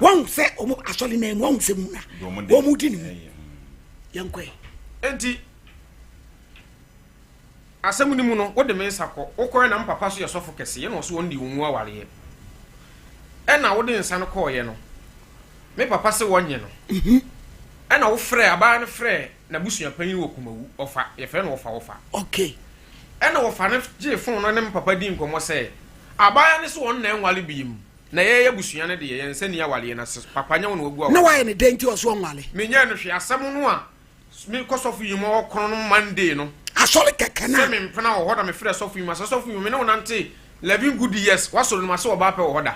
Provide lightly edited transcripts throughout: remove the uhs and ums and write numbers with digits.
won se omo asole na won se mu na omo di ni yankwe enti asɛm ni mu no wo de me nsakɔ wo kɔɛ na mpapa so yɛ sɔfo kɛse ye na ɔso wɔn di wɔn mu aware ɛna wo de nsa no kɔɔ no me papa se wɔnyɛ no ɛna wo frɛ aba no frɛ na busua panyin wɔ kumawu ɔfa yɛ frɛ no ɔfa okay ɛna wɔfa no gye fon no ne me papa di nkɔmɔ sɛ aba ne so wɔn na enwale biem na yɛ busua no de yɛ nsa ni awale na papa nya wo na wagu na wayɛ ne denti ɔso ɔnwale me nya no hwe asɛm no a me kɔsɔfo yi mo ɔkron no Monday no asole keke na se me mpena wo hoda me frɛ sɔfo yi ma sɔfo yi me ne wonante 11 good years wasoro no ma se oba pɛ wo hoda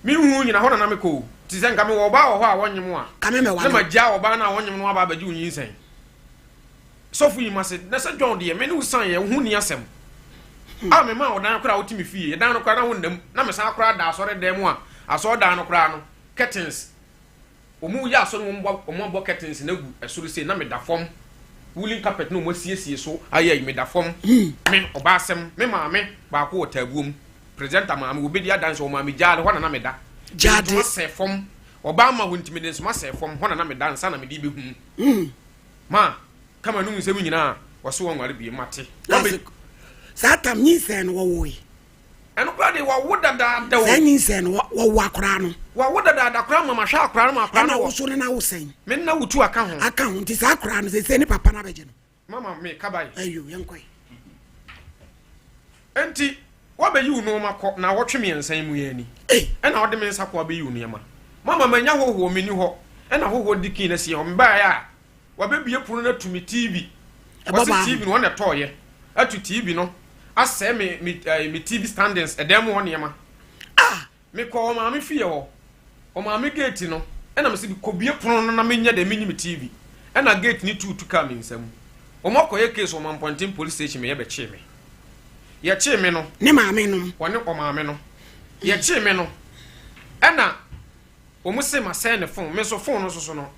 me hu nyina hoda na me ko ti sɛ nka me wo ba wo ho a wonyem a kame me wale na ma gya wo ba na wonyem no aba baji unyin sɛn sɔfo yi ma se na se John de me ne usan ye hu ni asɛm a me ma wo dan kora wo timi fie dan no kora na wonnam na me san kora da asɔre dan mu a asɔre dan no kora no curtains omu ya asɔre mo bɔ curtains na gu ɛsoro se na me da fom woolen carpet no mo siesie so ayi me da fom me oba asɛm me maame ba ko tabuom presenter maame wo bedi adanse o maame jaale ho na me da jade ma se fom oba ma ho ntimi so ma se fom ho na me da nsa na me di be hu ma kama no nsɛm nyina wo so wonware bi mate satam nyi sen wo wo yi eno kra de wo dada da wo nyi sen wo akra no wo dada da kra mama hwa akra no ma akra no wo so ne na wo sen me na wutu aka ho nti sa akra no se ni papa na beje no mama me kabai ayo yankoi enti wo be yi unu makọ na wo twe me nsan mu yani ena wo de me nsa ko be yi unu yama mama manya hoho me ni ho ena hoho dikin na sie ho mba ya wo be bie punu na tumi TV wo se TV no na toye atu TV no asɛ me TV standings edem ho ne yama me ko ma me fie ho o ma me gate no ena me se ko bie punu no na me nya de me nyim TV ena gate ni tutu ka me nsam o mo ko ye case o man Pontin police station me ye be che me ye che me no ne maame no woni o maame no ye che me no ena o mu se ma send the phone me so phone no so no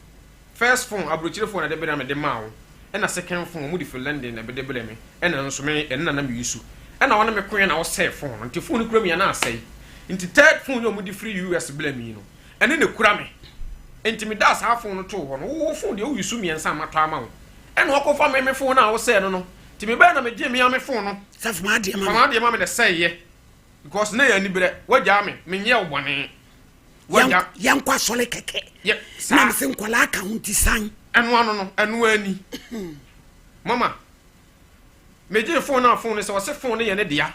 first phone abrochire phone na de be na me de ma wo ena second phone mu di for London na be de bele me ena nso me ena na me yusu ena wona me kwen na wo say phone nti phone kura me ya na asai nti third phone yo mu di free US bele me no ena ne kura me nti me da sa phone no to ho no wo phone de wo yusu me ensa ma to ama wo ena wo ko fa me phone na wo say no no ti me ba na me gye me ya me phone no saf ma de ma me de say ye because na ya ni bre wagya me nye wo bone wagya yankwa sole keke na me se nkwala aka hunti san enu anu no enu ani mama me gye phone na phone se wo se phone ye ne dia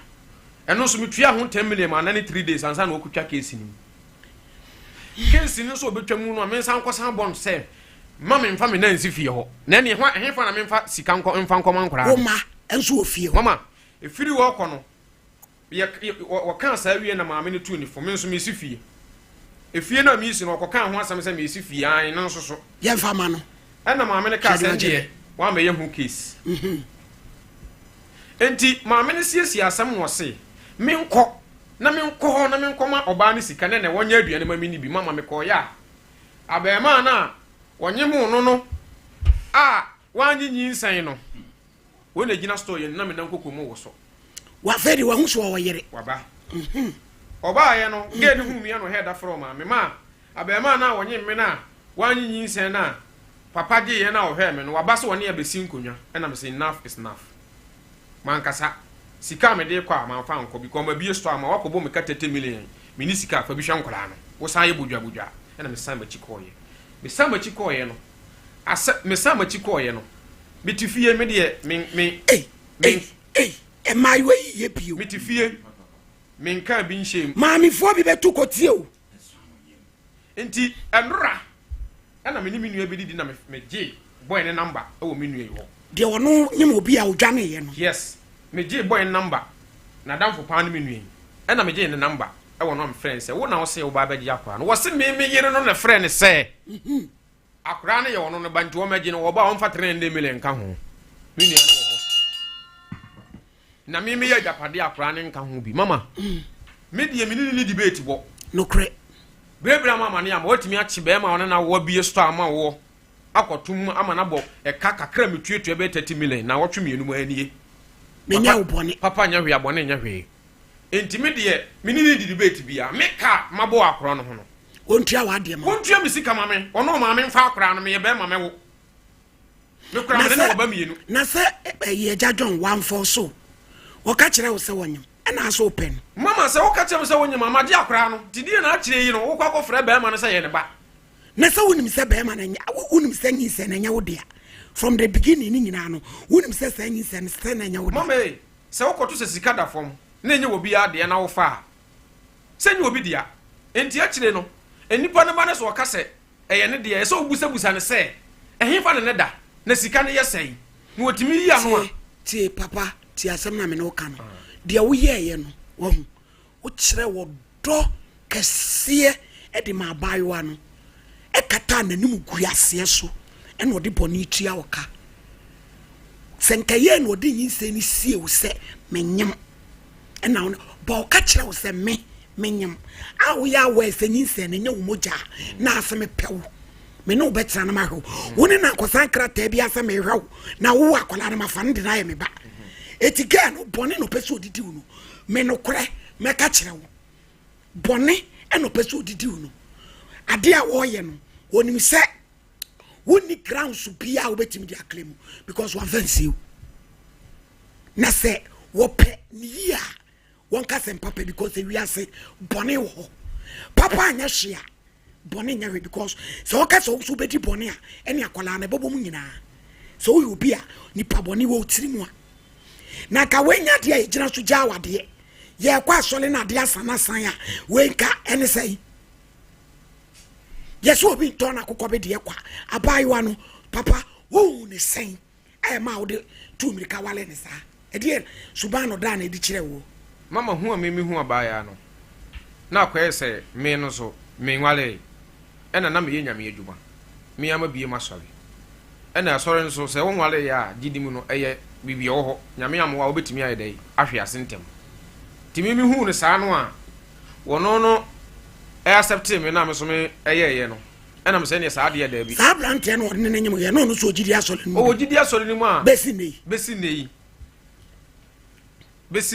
enu so me tua ho 10 million ma na ne 3 days ansa na okutwa case ni case ni so obetwa mu no me san kwasa bond se mama mfa me na nsi fie ho na ne ho hefa na me mfa sika mfa nkoma nkora wo ma enso ofie ho mama efiri wo kɔ no ye wo kan sa wie na maame ne tu ni fo me nso me si fie efie na mi si no ko kan ho asam se me si fie an no so ye mfa ma no ɛna maame ne ka se die wa me ye hu case enti maame ne siesie asam no se me nkɔ na me nkɔ ho na me nkɔma oba ne sika ne wonya aduane ma me ni bi mama me kɔ ya abema na wonye mu no no a wanyi nyinsan no we na gina store ye na me nan kokomu wo so wa fedi wa hu so wo yere waba oba ye no ge ne hu mi ya no head from me ma abema na wonye me na wanyi nyinsan na papa ge ye na wo hwe me no waba so woni abesi nkonwa na me say enough is enough man kasa sika me de kwa man fa nko bi ko ma bi store ma wakobo me ka 30 million me ni sika fa bi hwa nkola no wo san ye budwa na me san ba chikoye me san ba chikoye no asa me san ba chikoye no bitifie me de me e mai we ye pio bitifie me nka bi nshem maami fo bi betu kotie o enti enra ana me ni minua bi di na me je boy ne number e wo minua yi ho de wono nyem obi a odwane ye no yes me je boy number na damfo pa ne minua yi ana me je ne number e wo no me friend say wo na wo say wo ba ba ji akwa no wo se me yere no na friend say akra ne ye wono no bantu wo maji no wo ba wo mfa 300 million ka ho minua no wo na me ye japade akra ne nka ho bi mama me die me ni debate bo no kre bebra mama ne am watimi achi be ma wona na wo bie store ama wo akotum ama na bo e ka kakra metuetue be 30 million na wotwe mienu mu anie me nya ubone papa nya hwe abone nya hwe enti me de me ni debate bia me ka mabo akro no ho no ontua wa de ma ontua mi sika ma me ono ma me mfa akra no me ye be ma me wo me kra me na oba mienu na se ye jadjon one for so wo ka kire wo se wonyem na so open mama se wo ka kire me se wonyem ma de akra no didie na akire yi no wo kwa kofre be ma no se ye ne ba na se wonim se be ma na nya wonim se nyi se na nya wo de from the beginning ni nyina no wonim se se nyi se na nya wo de mama se wo koto se sika da fom na nya wo bi ade na wo fa se nya obi dia enti akire no enipa ne ba ne so ka se eye ne de se obusabusa ne se ehinfa ne da na sika ne yesɛn na wotimi yi ano a tie papa tie asɛm na me no ka no de wo yeye no wo wo kyerɛ wo dɔ kɛseɛ de ma abayewa no kata nanim guaseɛ so ɛna ɔde bɔne tua wo ka sɛ nka yɛ na ɔde nyinsɛ ne sie wo sɛ menyem ɛna wo ba wo ka kyerɛ wo sɛ menyem a wo yɛ awɔ sɛ nyinsɛ ne nyɛ wo mogya na asɛm pɛwo me no betra na ma ho woni na kosan krata bia se me hwew na wo akola na mafa ndi na ye me ba etika no bone no pese odidi wo no me no kore me ka kire wo bone e no pese odidi wo no ade a wo ye no woni se woni grounds bia wo betimi dia claim because one fancy na se wo pe ni ya won ka sem papa because we are say bone wo papa anya hia bone nyawe because so oka so bedi bone a ene akola na bobom nyina so you bi a nipa bone wo tirimu a na ka wenya de a gina so gya wade ye kwa sole na de asana san a wenka ene sai yeso obi ton akokọ be de kwa abayiwa no papa wo ne sen e ma wo de tu mirika wale ne sa e de suban no da na di kire wo mama hu a me hu abaya no na kwa ese me no so me nwale ena na me nyame adwuma me ama bie masori ena asori nso se won wale ya gidimu no eye bibie wo ho nyame amwa obetimi aye dai ahwe asentem timi mi hu ne saa no a wono no accept me na me so me eye no ena me se ne saa de da bi saa brante no ne nyem ye no no so gidi asori ni o gidi asori ni mu a besi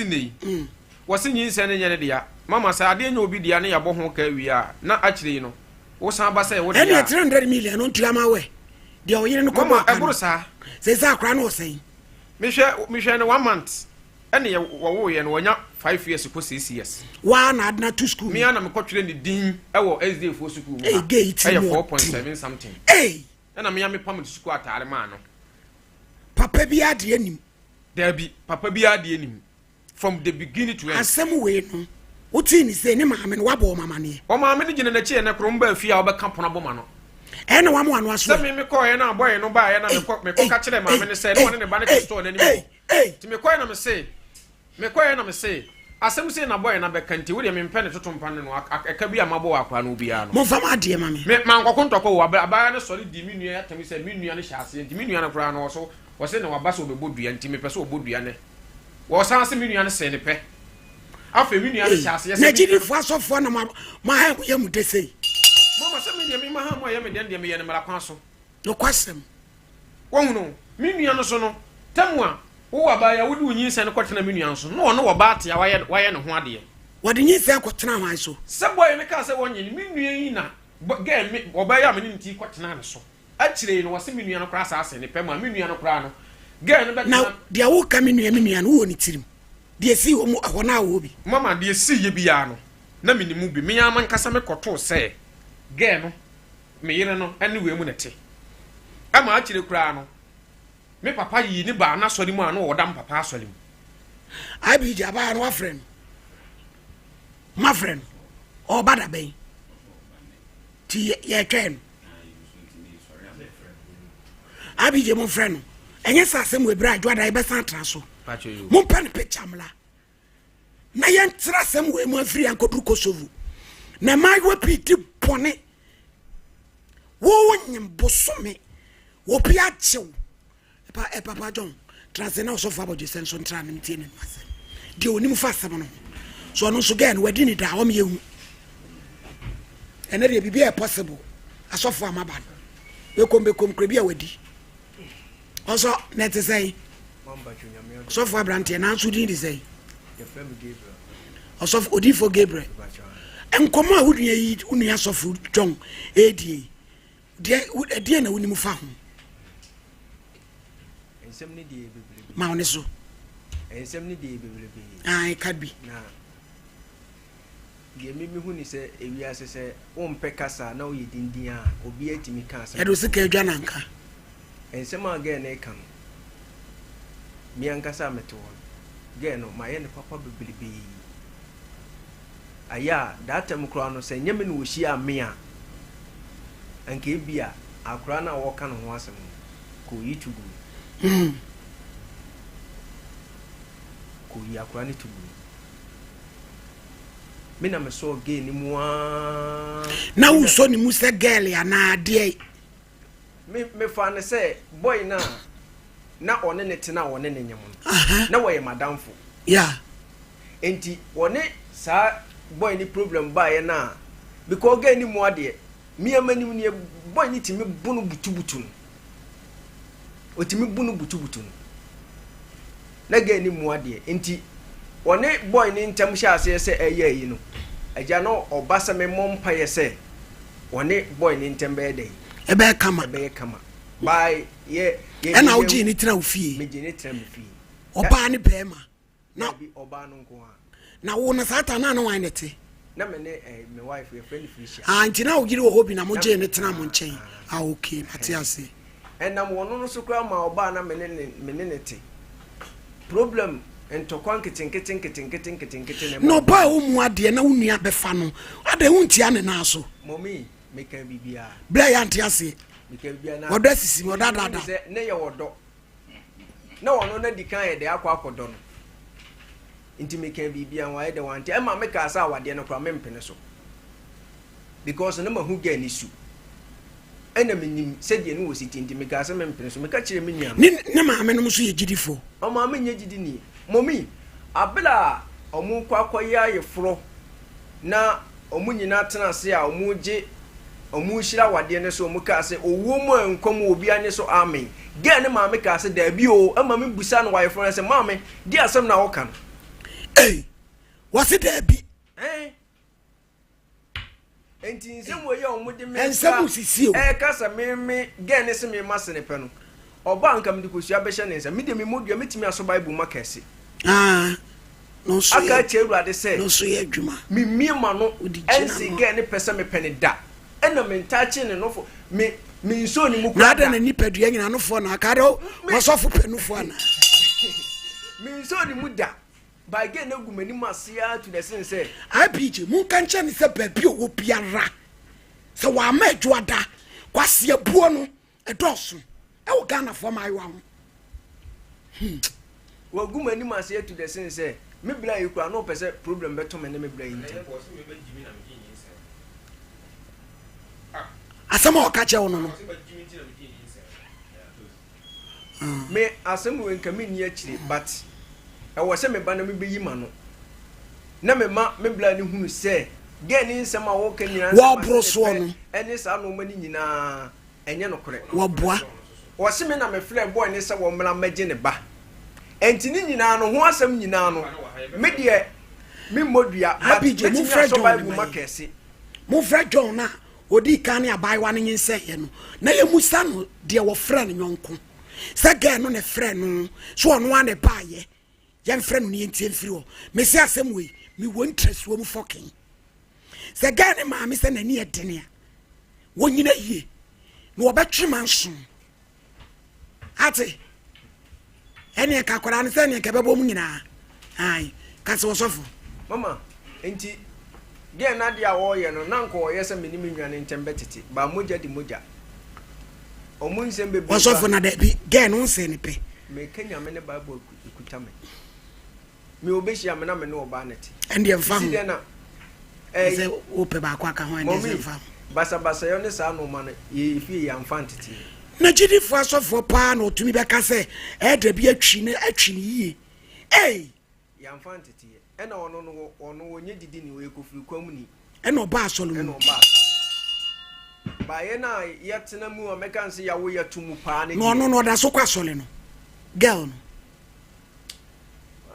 nei wose nyi nse ne nyene dia mama sa ade nya obi dia ne yabo ho ka wi a na akire yi no wo san ba say wo dia ene 300 million no ntua we dia o yire no ko ma eburu sa se sa akra no sei me hwe ne 1 month ene wo ye no wonya 5 years ko 6 years wa na adna to school me ana me kotwere ni din ewo SD fo school mu e gate 4.7 something ena me ya me pam to school atare ma no papa bi ade anim there be papa bi ade anim from the beginning to end asem we no uti ni se ni maame no wabo mama ne o maame ni gine na chie na krom ba afia obeka pona boma no e na wamo anu aso se me ko ye na boy no ba ye na me ko ka kire maame ne se no ne ba ne store na ni ti me ko ye na me se asem se na boy na be kanti wo de me mpe ne totompa ne no aka bi amabo akwa no bia no mo fama ade mama me man kokon toko wo aba ne sori di minua ya tami se minua ne hyase di minua na kra no so wo se ne waba so obodua nti me pese obodua ne wo san se minua ne se ne pe afa minua ne hyase na gidi fo asofo na ma ha ko yam de sei mama se me ma ha mo ya me de me ye ne mara kwan so no kwasem wo hu no minua no so no tamwa wo waba ya wodi unyi se ne kwotena minua so no no wo ba ate ya waye ne ho ade wodi nyi se kwotena hwan so se boy ne ka se wonye ni minua yi na ga me wo ba ya me ni nti kwotena ne so akire no wo se minua no kra sa ase ne pe ma minua no kra no ga ne be na dia wo ka minua no wo ni tirim dia si wo mo na wo bi mama dia si ye bi ya no na minimu bi me ya man kasa me koto se ga no me yire no ane we mu nete ama akire kra no me papa yi ni ba na sori mu anu wodam papa asori mu abi ja ba no friend my friend o bada ben ti ye twen abi je mo friend enye sa asem we bra adwa da e be san tra so mo pen picture mla na ye ntra asem we mo afiri ankodru Kosovo na mai we piti pone wo nyem bosome wo pia chew papa John transena so fa boje senso ntra na mtie ne mase de onim fa asem no so no so gen wadi ni da o me yehu ene de bibia possible asofo amaba we kombekom krabia wadi also net say so for brante na so din say also odifo Gabriel Enkoma a wudua yi unua sofo John edie de na wunimu fa ho ensem ne die bebrebe ma one so ensem ne die bebrebe ai kabi na die mimi hu ni se ewiase se wompe kasa na oye dindin a obi atimi ka asa edo sika adwa nanka ensem a ge na eka no mi ankasa meto ge no ma ye ne papa bebrebe aya data mkro no se nyame no wohyi a me a anke bia akra na wo ka no ho asem ko yitugu ko yi akra ni tugu me na me so ge ni mu a na wo so ni mu se girl ya na ade me fa ne se boy na one ne tena one ne nyam na wo ye madamfo yeah enti one sa boy ni problem ba ye na because ge ni mu ade mi amanim ni boy ni timi bunu butubutu otimi bunu butubutu na ge ni mu ade enti one boy ni ntam hya ase se eye yi no agya no obasa me mompa ye se one boy ni ntam be dey ebe kama by ye na oji ni tira ofie me je ni tira me fie oba ni bema na bi oba no nko ha na wo na satana na wan nete na me ne my wife your friend Felicia anti na ogiri wo hobi na mo je ni tira mo nchen okay matiase enam wono no so kra ma oba na me ne nete problem entokwan keten no ba wo mu ade na wunua befa no ade huntia ne na so mommy me kan bibia bla ya ntiase me kan bibia na wodo asisi wodo dada ne ye wodo na wono na dikan ye de akwa akodo no inti me kan bibia wa ye de wanti e ma me ka sa wade no kra me mpene so because na ma hu ga ni su ena menim sede no wositi inti me ka sa me mpene so me ka kire me nua ne ma me no so ye gidifo o ma me nya gidi ni mommy abela omu kwakoya ye fro na omu nyina tena se a omu je omu hira wade ne so omu ka se owo mu enkom obi anye so amen ge ne ma me ka se da bi o ama me busa no waye fro se ma me di asem na wo kan wase da bi enti nsem wo ye omu de me ensem sisi o ka se me ge ne se me masene pe no oba nka me de kosua be hye ne nsa me de me modua metimi aso bible makase no so aka cheruade se no so ye adwuma me miema no ensi ge ne pese me pene da ena me ntache ne no fo me nso ni mu kwa da na nipadua nyina no fo na akare wo so fo penufo ana me nso ni mu da ba ge na gumani masia to the sense say IPG mu kan che ne se baabi owo biara se wa ma adwada kwase abuo no edoso e wo Ghana fo ma ayo ho wa gumani masia to the sense say me bla yekura no pese problem beto me ne me bla yin asama o ka che wono no me asem we nka me ni akire but e wo se me ba na me beyi ma no na me ma me bla ni hunu se ge ni nsem a wo ka nyina wa broso no eni sa no mani nyina enye no kore wa boa wo se me na me fle boy ni se wo mra magye ne ba enti ni nyina no ho asem nyina no me de me modua IPG mu fra John mu makese mu fra John na odi kan ya bai wa ne nyense ye no na ye musa no de wo fra no nyonko se ga no ne fra no so ono ane ba ye ye fra no ne ntie mfiri ho me se asem we me wo interest wo mu fokin se ga ne ma me se na ni edene a wo nyina yie no wo betwe manso ate ene ka kwara ne se ne ka bebo mu nyina ai ka se wo sofo mama enti ge na dia wo ye no nanko wo ye se menimi nwane ntembe tete ba moja di moja omu nsem be wo sofo na da bi ge no nse ne pe me kenya me ne bible ikuta me obeshi amena me no oba neti ende mfa ho de na ze ope ba kwa ka ho ende ze mfa basa yo ne sa no ma no ye fie ya mfa ntete na jidi fo asofo pa na otumi be ka se e da bi atwi ne yie ya mfa ntete ena ono onye didi ni we kofiri kwam ni ena oba asolo ena oba ba ye na yetena mu o meka nse ya wo yetumu pa ne no da so kwa asole no girl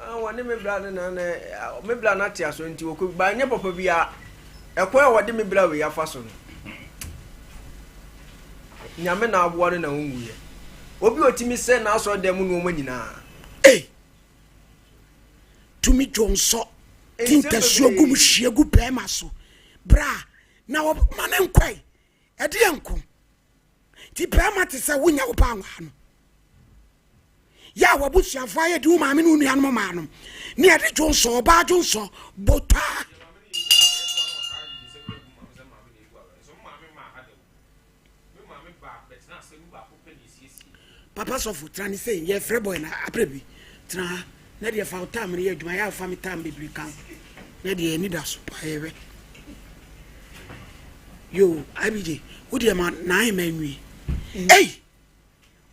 no wani me bla na me bla na ti aso nti wo ko ba nya papa bia ekwa wode me bra we yafa so no nyame na aboa no na wonguye obi otimi se na aso dem no ma nyina tumi jonso tinta suogu mu hyiegu pema so bra na wo manen kwai ede enko ti pema te se wonya wo pa anwa no ya wabusuafo aye de wo maame no nua no ma no ne ede jonso ba jonso bota papa sofu trani say ye free boy na aprebi tra na de fa time ye adwuma ya fa mi time bibiri kan na de ni da so pa yewe yo abije wo de ma na ai manwi ei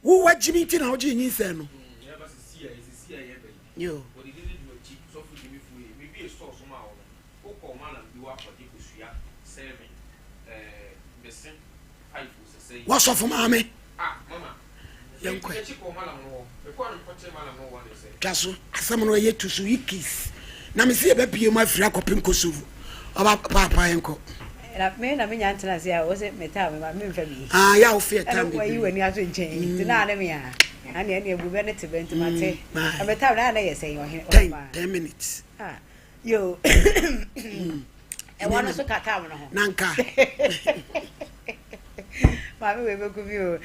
wo wajimi ti na wo ji yin se no yo wo de de do chi sofu ji mi fu e mi bi so so ma wo ko ma na bi wa podi kusua 7 besin 5 say what sofu ma me mama yankwa kaso asam no ye tusu ikis na me se be pie ma afira kopin kosovu oba papa yanko na me nya ntena se a wo se meta me ma me mfa bi ya wo fe tam bi yi wani aso nchen ti na me ya ani ebu be ne tebe ntimate a meta na ye se yo he 10 minutes yo e wano so kata mo no nanka mama we beku bi o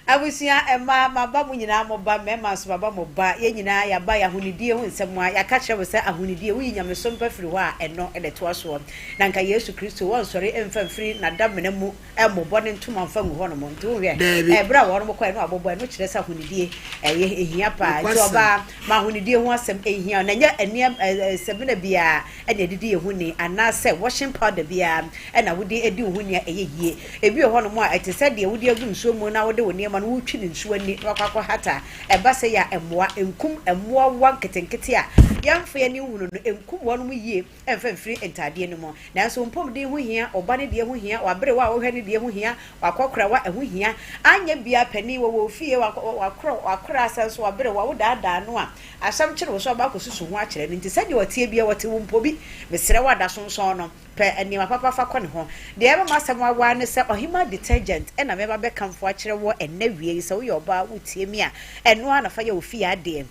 abusia ema maba mu nyina mo ba mema so baba mo ba ye nyina ya ba ya hunidie hu nsem a ya ka kire se ahunidie wi nyame so mpa firi ho a eno de to aso na nka Yesu Kristo won sori emfa firi na damena mu emo bone ntuma mfa ngu ho no mo ntu hwe bra wo no mo kwa no abobo no kire se ahunidie ye ehia pa to ba ma ahunidie hu asem ehia na nya enia sebena bia ene didi ehu ni anase washing powder bia na wodi edi hu ni eyeye ebi ho no mo a ete se de wodi agu nsuo mu na wode woni no wutwi ne nsuo ni wakakwa hata eba se ya emmoa enkum emmoa wa nketenkete a yamfe ni wunu no enkum wonu mu yie emfa mfiri entade no mo na so mpom de hu hia oba ne de hu hia wabere wa wohwe ne de hu hia wakokra wa ehu hia anya bia pani wo fie wakra asenso wabere wa wodaada no a asam kire wo so ba kosusu hu a kire ne nti se de wotie bia wote wo mpobi mesere wada sonson no pe ani papa fa kone ho de eba masam wa ne se ohima detergent na meba be kamfo a kire wo enne wie se wo yoba wotie mi a eno ana fa ya ofie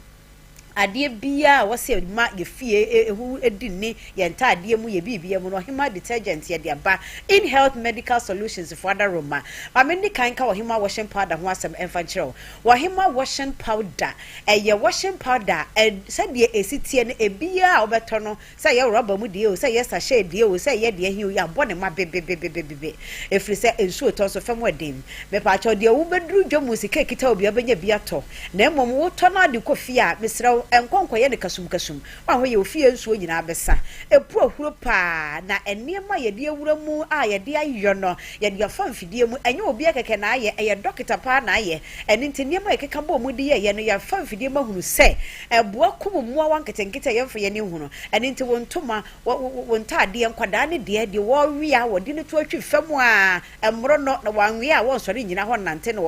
ade bia wose ma ye fie ehu edini ye ntade mu ye bibia mu no hima detergent ye de ba in health medical solutions for other roma ameni kan ka hima washing powder ho asem emfa kire wo hima washing powder ye washing powder se de esitie ne ebia obeto no se ye rubber mu de o se ye sachet de o se ye de hi o ya bone ma bebebebebe efri se ensu to so fam wadem me pa cho de wo bedru dwomu sika kita obi abenya bia to na emom wo to na de kofia mesra enkonko ye ne kasum wa ho ye ofie nsuo nyina besa epu ahuro pa na enema ye de awura mu a ye de ayo no ye de afa mfidie mu enye obi akeke na aye ye doctor pa na aye eni ntinema ye keka bo mu de ye no ye afa mfidie mahunu se eboa kum mu wa nketenkete ye mfa ye ne hunu eni nti wontoma wontade enkwada ne de wo wia wo de ne to atwi fam a emro no na wanwe a won sori nyina ho nante no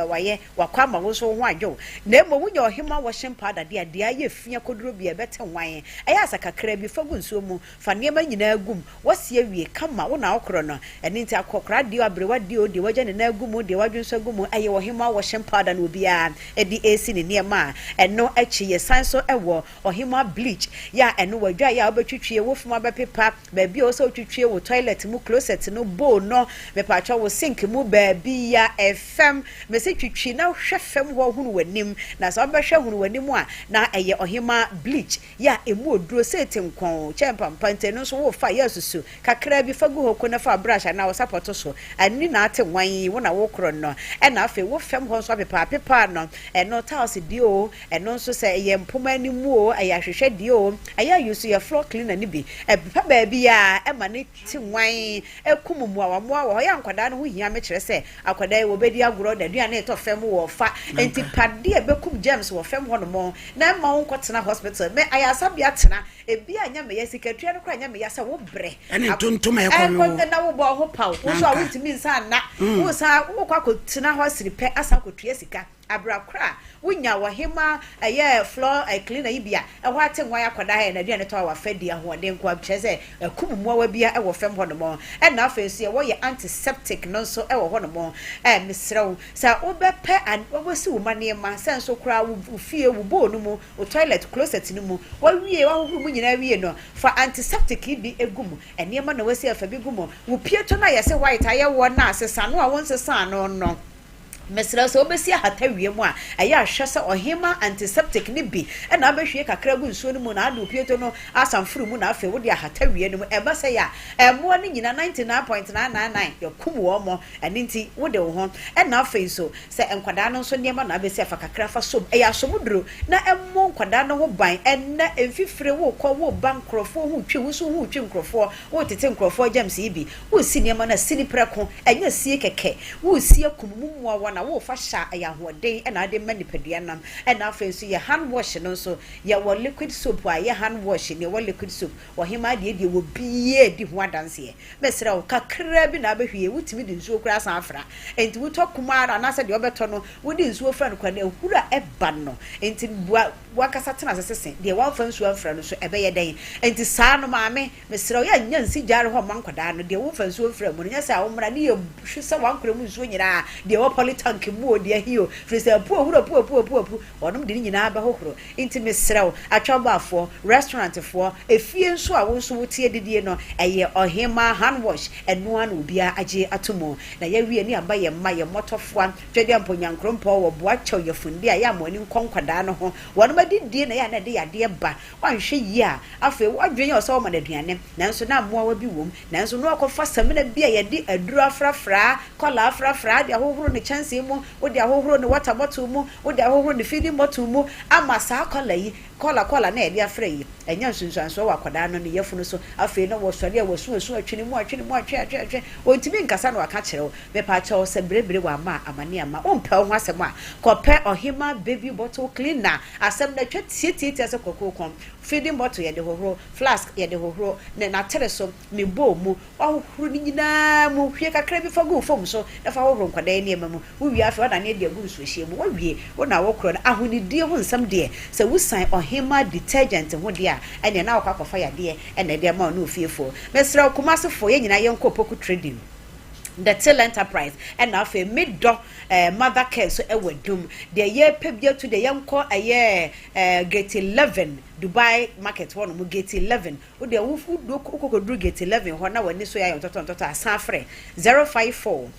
waye wakwama wo so ho adwo na emo wunya ohima washing powder de aye fia koduro bia bete wan eya asakakra bi fagu nsuo mu fa niema nyina agum wose awie kama wo na okro no eni nti akokra de abrewa de o de waje ne na agum de wadwunso agum aye ohima washing powder no bia edi AC ne niema eno achi ye sanso ewo ohima bleach ya eno wadwa ya obetwitwie wo fuma bepepa ba bia o so twitwie wo toilet mu closet no bowl no me pa twa wo sink mu ba bia FM me se twitwi na hwe fam ho hunu wanim na so behwe hunu wanim a na eye ohima bleach ya emu oduro seti nkon chempa mpante no so wo fa yesusu kakra bi fagu hoko na fa brush na wo support so ani na ate wan wo na wo kro no e na afa wo fam ho so pepa no no tiles dio no so se ye mpoma ni mu o aya hwehwe dio aya use your floor cleaner ni bi pepa ba bia e ma ne ti wan ekumu mu awa mu awa ya nkwada no ho hia me kire se akwada wo bedi agoro da dua na eto fam wo fa enti pade e bekum James wo fam ho no mo na ma won kwatena hospital me ayasa bia tena ebi anya me yesikatua no kra anya me yasa wo bre ene tontoma ye kwa me na wo bo ho paw wo so a wintimi nsa na wo sa wo kwa ko tena ho siri pe asa ko tua sika abrakra wonya wo hema eye floor cleaner yi bia e ho atenwa yakoda ha na aduane to wa fadi ahoden ko abche se kumumwa wa bia e wo fem ho no mo e na afensu ye wo ye antiseptic no so e wo ho no mo misrew sa obepe and obosi wo mane ma senso kra wo fie wo bo no mo o toilet closet no mo wo wie wo ho mu nyina wie no for antiseptic bi egum ene ma na wasi afa bi gum wo pieto na ye se white aye wo na asesa no a won sesa no mesra so obesi ahata wiem a aya ahwe se ohima antiseptic ni bi e na abehwe kakra gu nsuo no mu na adu pieto no asamfuru mu na afa wo de ahata wie no e ba se ya mo ni nyina 99.999 yakum wo mo eni nti wo de wo ho e na afa so se enkwada no so niema na abesi afa kakra fa so e ya so muduro na emmo nkwada no ho ban enna emfifire wo kɔ wo bankrofo hu twi wo so hu twi nkrofo wo tete nkrofo james ibi wo si niema na sini preko enya sie keke wo sie kumumuwa na wo fa sha ya hoden e na ade manipadua nam e na afensu ye hand wash no so ye wo liquid soap a ye hand wash ne wo liquid soap wo hima de wo biye di ho adanse ye mesra wo kakra bi na abehwie wutimi di nsuo kura san afra enti wo tokumara na se de obeto no wo di nsuo fra no kwa na ehura e ba no enti wakasa tena sese de wo fa nsuo afra no so ebe ye den enti saa no maame mesra wo ya nya nsi jare ho mankwada no de wo fa nsuo afra mu nya sa wo mra ne ye hwese wankora mu nsuo nyira de wo tanki mu de ahio frisa pu onom de nyina ba hohoro inti mesrew atwabafo restaurant fo efie nso a won so wotie dedie no eye ohima hand wash eno an obia age atomo na ya wie ni aba ye ma ye motofo twede amponyankrompo wo boa chew ye fundi a ya moni nkonkwada no ho wonom adidie na ya na de yade ba wanhwe yi a afa wadwen ye so ma na aduane nanso na moa wa bi wom nanso no akofa samina bia ye de aduru afrafra kola afrafra de hohoro ne chance mu wo de ahohoro ne water bottle mu wo de ahohoro ne feeding bottle mu ama saa kola yi kola na e de afra yi enya nsunsuanso wa kwada no ne yefunu so afi na wo sori a wo su atwini mu atwe ontimi nkasa na waka kyerɛw me pa kyɛw se brebre wa ma amane ama ompa ho asɛm a kɔpɛ ohima baby bottle cleaner asɛm na twa tietie se kokokon feeding bottle ye de hohoro flask ye de hohoro ne na tere so ne bo mu ahohoro ni nyina mu hwe kakra bi fa go fom so na fa hohoro kwada ni ema mu wo wi afi wada ne de agu so hye mu wo wie wo na wo kro na ahonidie ho nsam de se wo san ohima detergent ho de a ene na akwa kofa ya de ene de ma no fiefo mesra kumasefo ye nyina ye nkopoku trading the Till Enterprise and now for mid-door mother care so dum the year pebia to the young call a year gate 11 Dubai market one mu gate 11 o de wo fu do ko do gate 11 ho na wani so ya toto asafre 054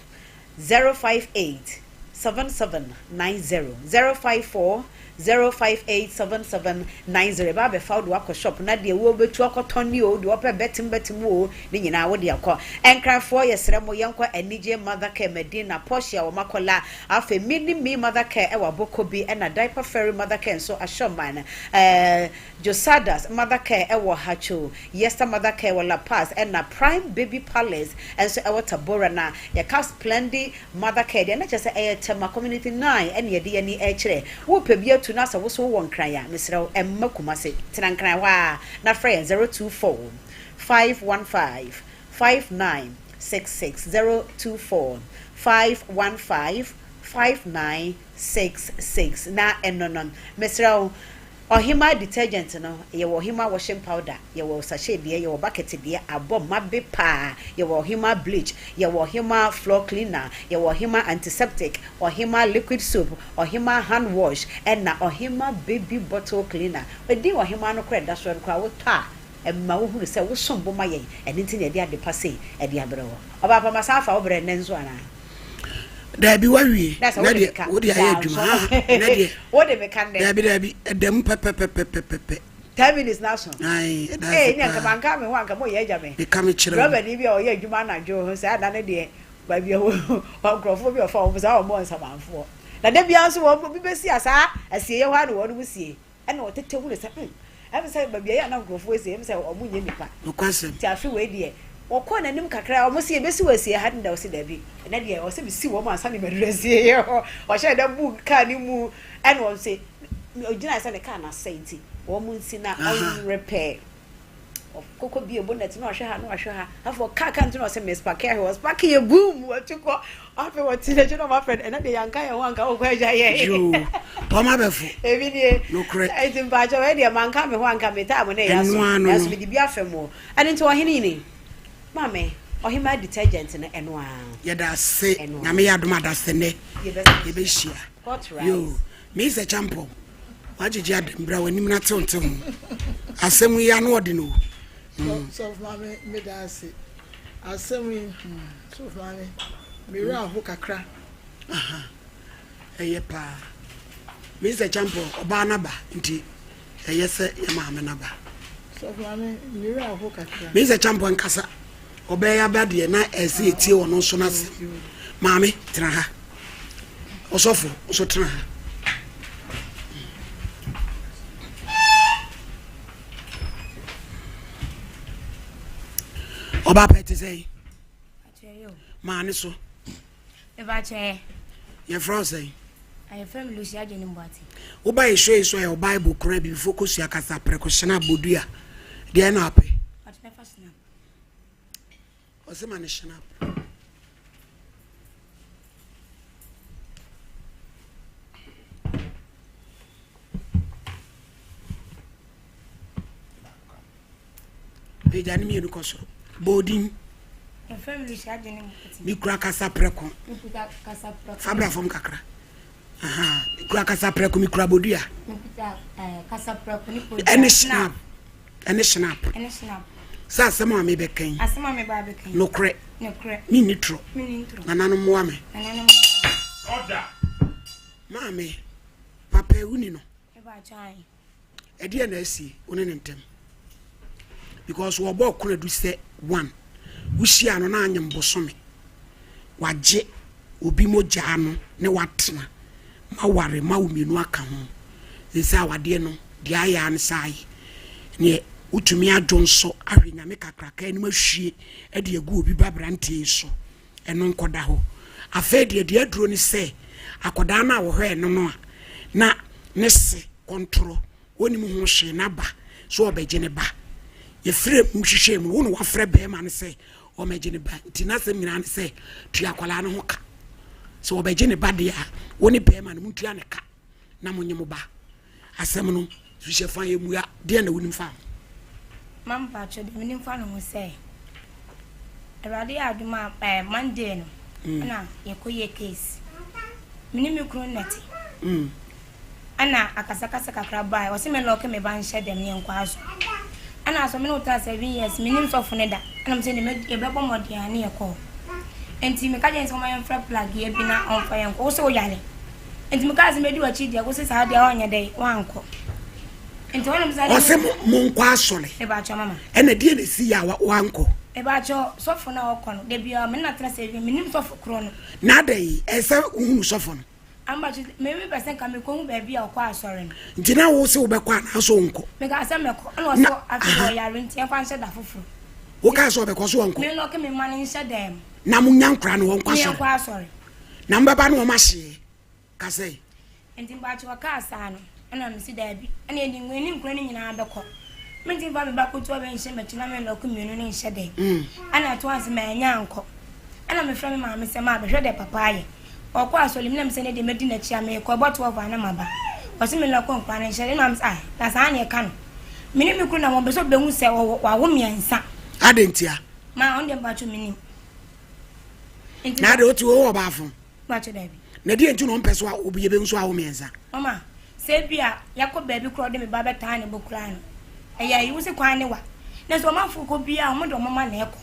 058 7790 054 0587790 ba be found wako shop na de wo betu akotoni o de ope betim wo ni nyina wo de akọ enkranfo yesere mo yenko anije mother care Medina Porsche wo makola afa mini mother care e wa bokobi e na diaper fairy mother care so ashoman Josadas mother care e wo hacho Yester mother care wo La Paz e na Prime Baby Palace and so e wo Tabora na ya cast splendid mother care de na chese e tema community 9 ene ye de ni e kire wo pebia tu na sa wo so won kran ya mesrew emma kumase tena kran wa na frɛ 024 515 5966 024 515 5966 na enonon mesrew ohima detergent no ye wo ohima washing powder ye wo sachet de ye wo bucket de abom mabe pa ye wo ohima bleach ye wo ohima floor cleaner ye wo ohima antiseptic ohima liquid soap ohima hand wash and na ohima baby bottle cleaner we di ohima no kra da so nkra wo ta emma wo hu se wo sombo ma ye eni nti ne de ade pase e de abrewo oba pa masafa wo bre nenzo ana da bi wawie na de wo de aye adwuma na de wo de me kan de da bi edem pepepepepepe 10 minutes na so ai da nya ka banka me ho anka mo ye agya me e kam kire Robert ni bi o ye adwuma na jo ho sa da ne de ba bi o nkrofo bi o fa o sa o mo nsamanfo na de bia so wo bi besi asa asie ye ho anu wo no musie e na o tete hu le sa em say ba bia ya na nkrofo asie em say o mo nye nipa no kwasem ti afi we de wokɔ nanim kakra o mo sie besi wasie ha nda o se da bi na de o se bi si wo mo ansa ne madurasie ye o hye da bu ka ni mu e na o se o gina se ne ka na senti wo mo nsi na on repair koko bi bonnet no ahwe ha afọ car kan to no say Miss Parker he was parking a boom what you call after what teenage no my friend and dey yanka ye wan ka o kwa ja ye yo o ma be fu e bi die no correct I think ba jo we dey man ka me ho anka me ta mo na ya so me di bi afemo and into ohene ni mame ohima detergent na eno a ye da se na me ya doma da se ne ye be hia yo me se champo wajiji adembra wani na tonto asemu ya no odi no so mame me da se asemu so mame me ra ho kakra aha eye pa me se champo oba na ba nti eye se ye mame na ba so mame me ra ho kakra me se champo nkasa oba ya ba de na ese etie wono so na se mame tena ha osofo so tena ha Oba pete say Acheyo maani so e ba che ye fro say I fam Lucia Jenny Mbati oba e so your Bible kora bi focus ya kasa prekoshana bodua de na ape but never snap o se mani snap Pejani mi enu koso bodin e fam Lucia Jenny Mbati mi kura kasa preko mi puta kasa preko fabra fom kakra aha mi kura kasa preko mi kura bodua mi puta kasa preko ni po ene snap sa sama me bekan asema me ba bekan no kre mi nitro nana no mo ame order mame papa uni no e ba chai e dia na asi one ne ntem because wo bo kura du se 1 wuhia no na anyem bosome waje obi moja no ne watena ma ware ma umenu aka ho nsa wade no dia ya an sai ne utumi adwonso ahwenya me kakraka eni mahwie e de agu obi babrante so eno nkoda ho afa de aduro ni se akoda na wo hwe no no a na ne se control woni mu ho hwe na ba so obeje ne ba ye frem hwehwe mu wonu wafre be ma ne se o meje ne ba ntina se mina ne se tua kwala ne ho ka so obeje ne ba de a woni be ma ne mu tua ne ka na monye mu ba asem no hwehwe fa ye mu ya de na woni fa mam pa cho de minim fa no ho se Erade aduma Monday no na yekoye case minim kru neti ana akasakasa kakra bai o se me loke me ban hye dem ye nkwa aso ana so me no ta 7 years minim so fune da ana me se ne me bebo modian ne yeko enti me ka je so my free plug ye bi na on fa ye nko so yale enti me ka se me di wachi dia go se sa dia onye dai wanko enti wona me sa o se mo nkwa asole e ba cho mama ena die na si ya wanko e ba cho sofo na okono de bia me na tra 7 minim sofo kro no na dai ese uhunu sofo no amba chi me person ka me ko hu ba bia okwa asore no ntina wo se wo be kwa na so nko me ka se me ko na so afi yare ntia kwa nse da foforo wo ka so be ko so nko me no ke me man nse dem na munya nkra no won kwa me so kwa asore na mbaba no ma hye ka sei enti ba chi waka asa no ana me si da bi ana edi ngweni nkra ni nyina abekọ me nti ba me ba ko to be nse me china me lo ko mienu ni nse dem ana to anse me nya nko ana me fra me ma me se ma be hwe de papa ye okwa asole me se ne de medi na chia me ko boto of ana maba o se me lo ko nkra ni nse na me sai na sa na e ka no mini me kru na mo be so be hu se wa wo miensa adentia ma on dem ba cho mini enti na de otu wo ba afun ba cho da bi na die ntu no mpeso a obi ye be nso a wo miensa mama se bia yakọ ba bi kro de me ba beta ne bokura no eya yi wo se kwan ne wa na so ma fu ko bia mo do mama na eko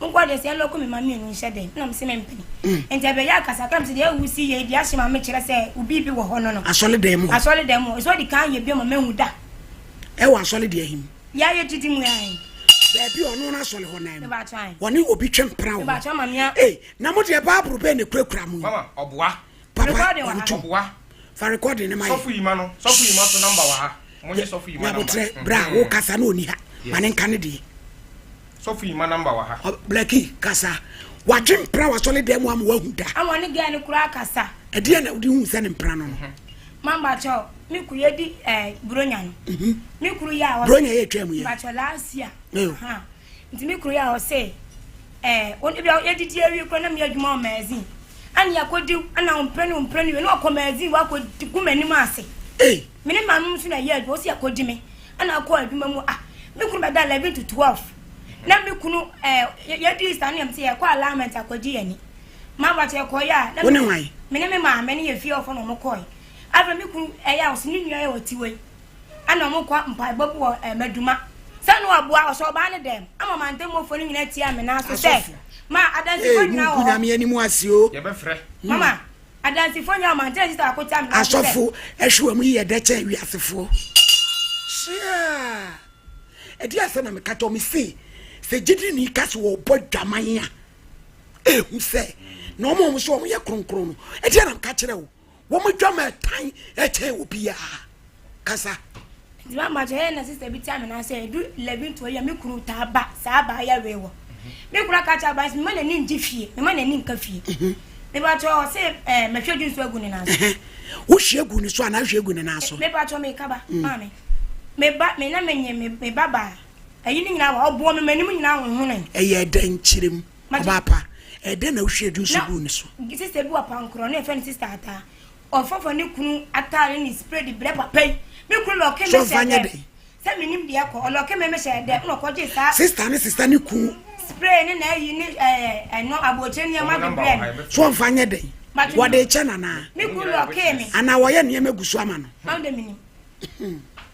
ngwa de se lo ko me ma mi nu hye de na me se me mpani enti abe ya kasa kam se de awusi ye di ahye ma me kire se ubi bi wo ho no no asole dem so di kan ye bi ma mahu da e wa asole de ahim ya ye titi mu ya yin ba bi ono na asole ho na me em ba try woni obi twempra wo me ba try ma mia na mo de Bible be ne kurakura mu mama oboa papa Recording wa onto oboa fa recording ne mai sofu yima so number wa ha monye sofu yima na number botre bra wo kasa na oni ha mane nka ne de sofu yima number wa ha Blacky kasa wa twempra wa asole dem wa mu wa hu da amoni ga ne kura kasa e de na udi hu se ne mpra no mamba cho me kuyedi bronya no me kuru ya o bronya ye twam ye ba cholasia ha nti me kuru ya o say on e bia yedidi awi kro na me adwuma o magazine ani yakodi ana umpreni we no ko magazine wa ko kumani ma ase me ne manu so na ye adwo si yakodi me ana ko adwuma mu me kuru ba da 11 to 12 na me kunu yedi stand am say ko alignment akodi yani ma ba che ko ya na me ne me ma me ne ye fie ofo no mo koi ava me kunu eya o sini nua ye otiwe ana mo kwa mpa babu maduma sanu aboa o so ba ne dem ama mante mo fo ni nyina tia me na so se ma adansi fo nyina o na me ani mu asio ye be frɛ mama adansi fo nyina mante sister akota me na so asofo ehwe mu ye de che wi asefo sia edi asa na me ka to me se gidi ni ka so wo bodwaman ya hu se no mo so mo ye kronkron no edi na me ka kire wo mo dwama tan eche obia kasa mama je na sister bi tia me na say do 11 to ya me kunu ta ba sa ba ya wewo me kura ka cha ba me ma na ni nji fie me ma na ni nka fie me ba cho say me hwedun so agu ni na so wo hwe agu ni so ana hwe agu ni na so me ba cho me ka ba mama me ba me na menye me baba ayi ni nyina wa obo me manim nyina ho ho nan eye dan chirem obapa ede na hwe agu so agu ni so sister bi wa pankro na friend sister ata ofofo ni kunu atare ni spray di bre papa me kunu lo ke me se minim de ko lo ke me she de no ko je sa sister ni ku spray ni na yi ni no aboche ni ma de bre so mfanye de wo de che na na me kunu lo ke me ana wo ye ne magusu ama no ma de minim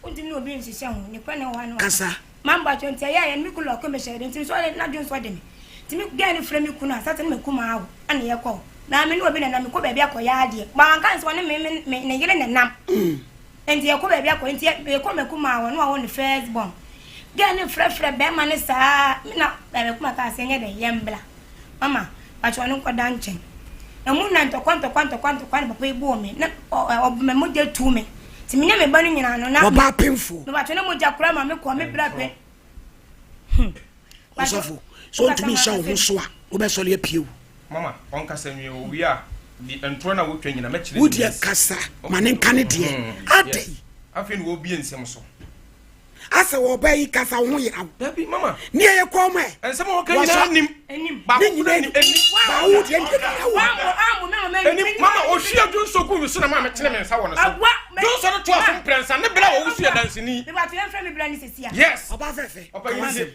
unti ni obi nsise ho ni kwa na wa no kasa mamba chonti ya me kunu lo ke me she de nti so na dun so de me ti me ga ni frame kunu asate me kuma awo ana ye ko na me no obi na me ko baabi akoya ade ba kan so ne me yire ne nam enti ye ko baabi akoya enti ye ko me kuma wo no wo ne first born ga ne frefre be ma ne saa me na be kuma ka se nye de yembla mama ba cho no ko danchen e mu na ntokwanto papa ibu me na me mo de tu me ti me nya me ba no nyina no na ba pemfo no ba cho ne mo ja kura ma me ko me bra pe osofo so ntumi sha wo so a wo be so le pieu mama on kasa nwe owi a di entro na wotwa nyina ma kire wodi kasa mane nkane de ade afi no obi ensem so asa wo ba yi kasa wo yira dabi mama ni ye ko mo ensem wo kan nyina nim ba ni nyina ni ba wo de mama o hia dun so ku mi so na mama kire me nsa wo no so dun so no to aso prensa ne bla wo wusu ya dansini me ba to en frame bla ni sesia yes oba fefe oba yi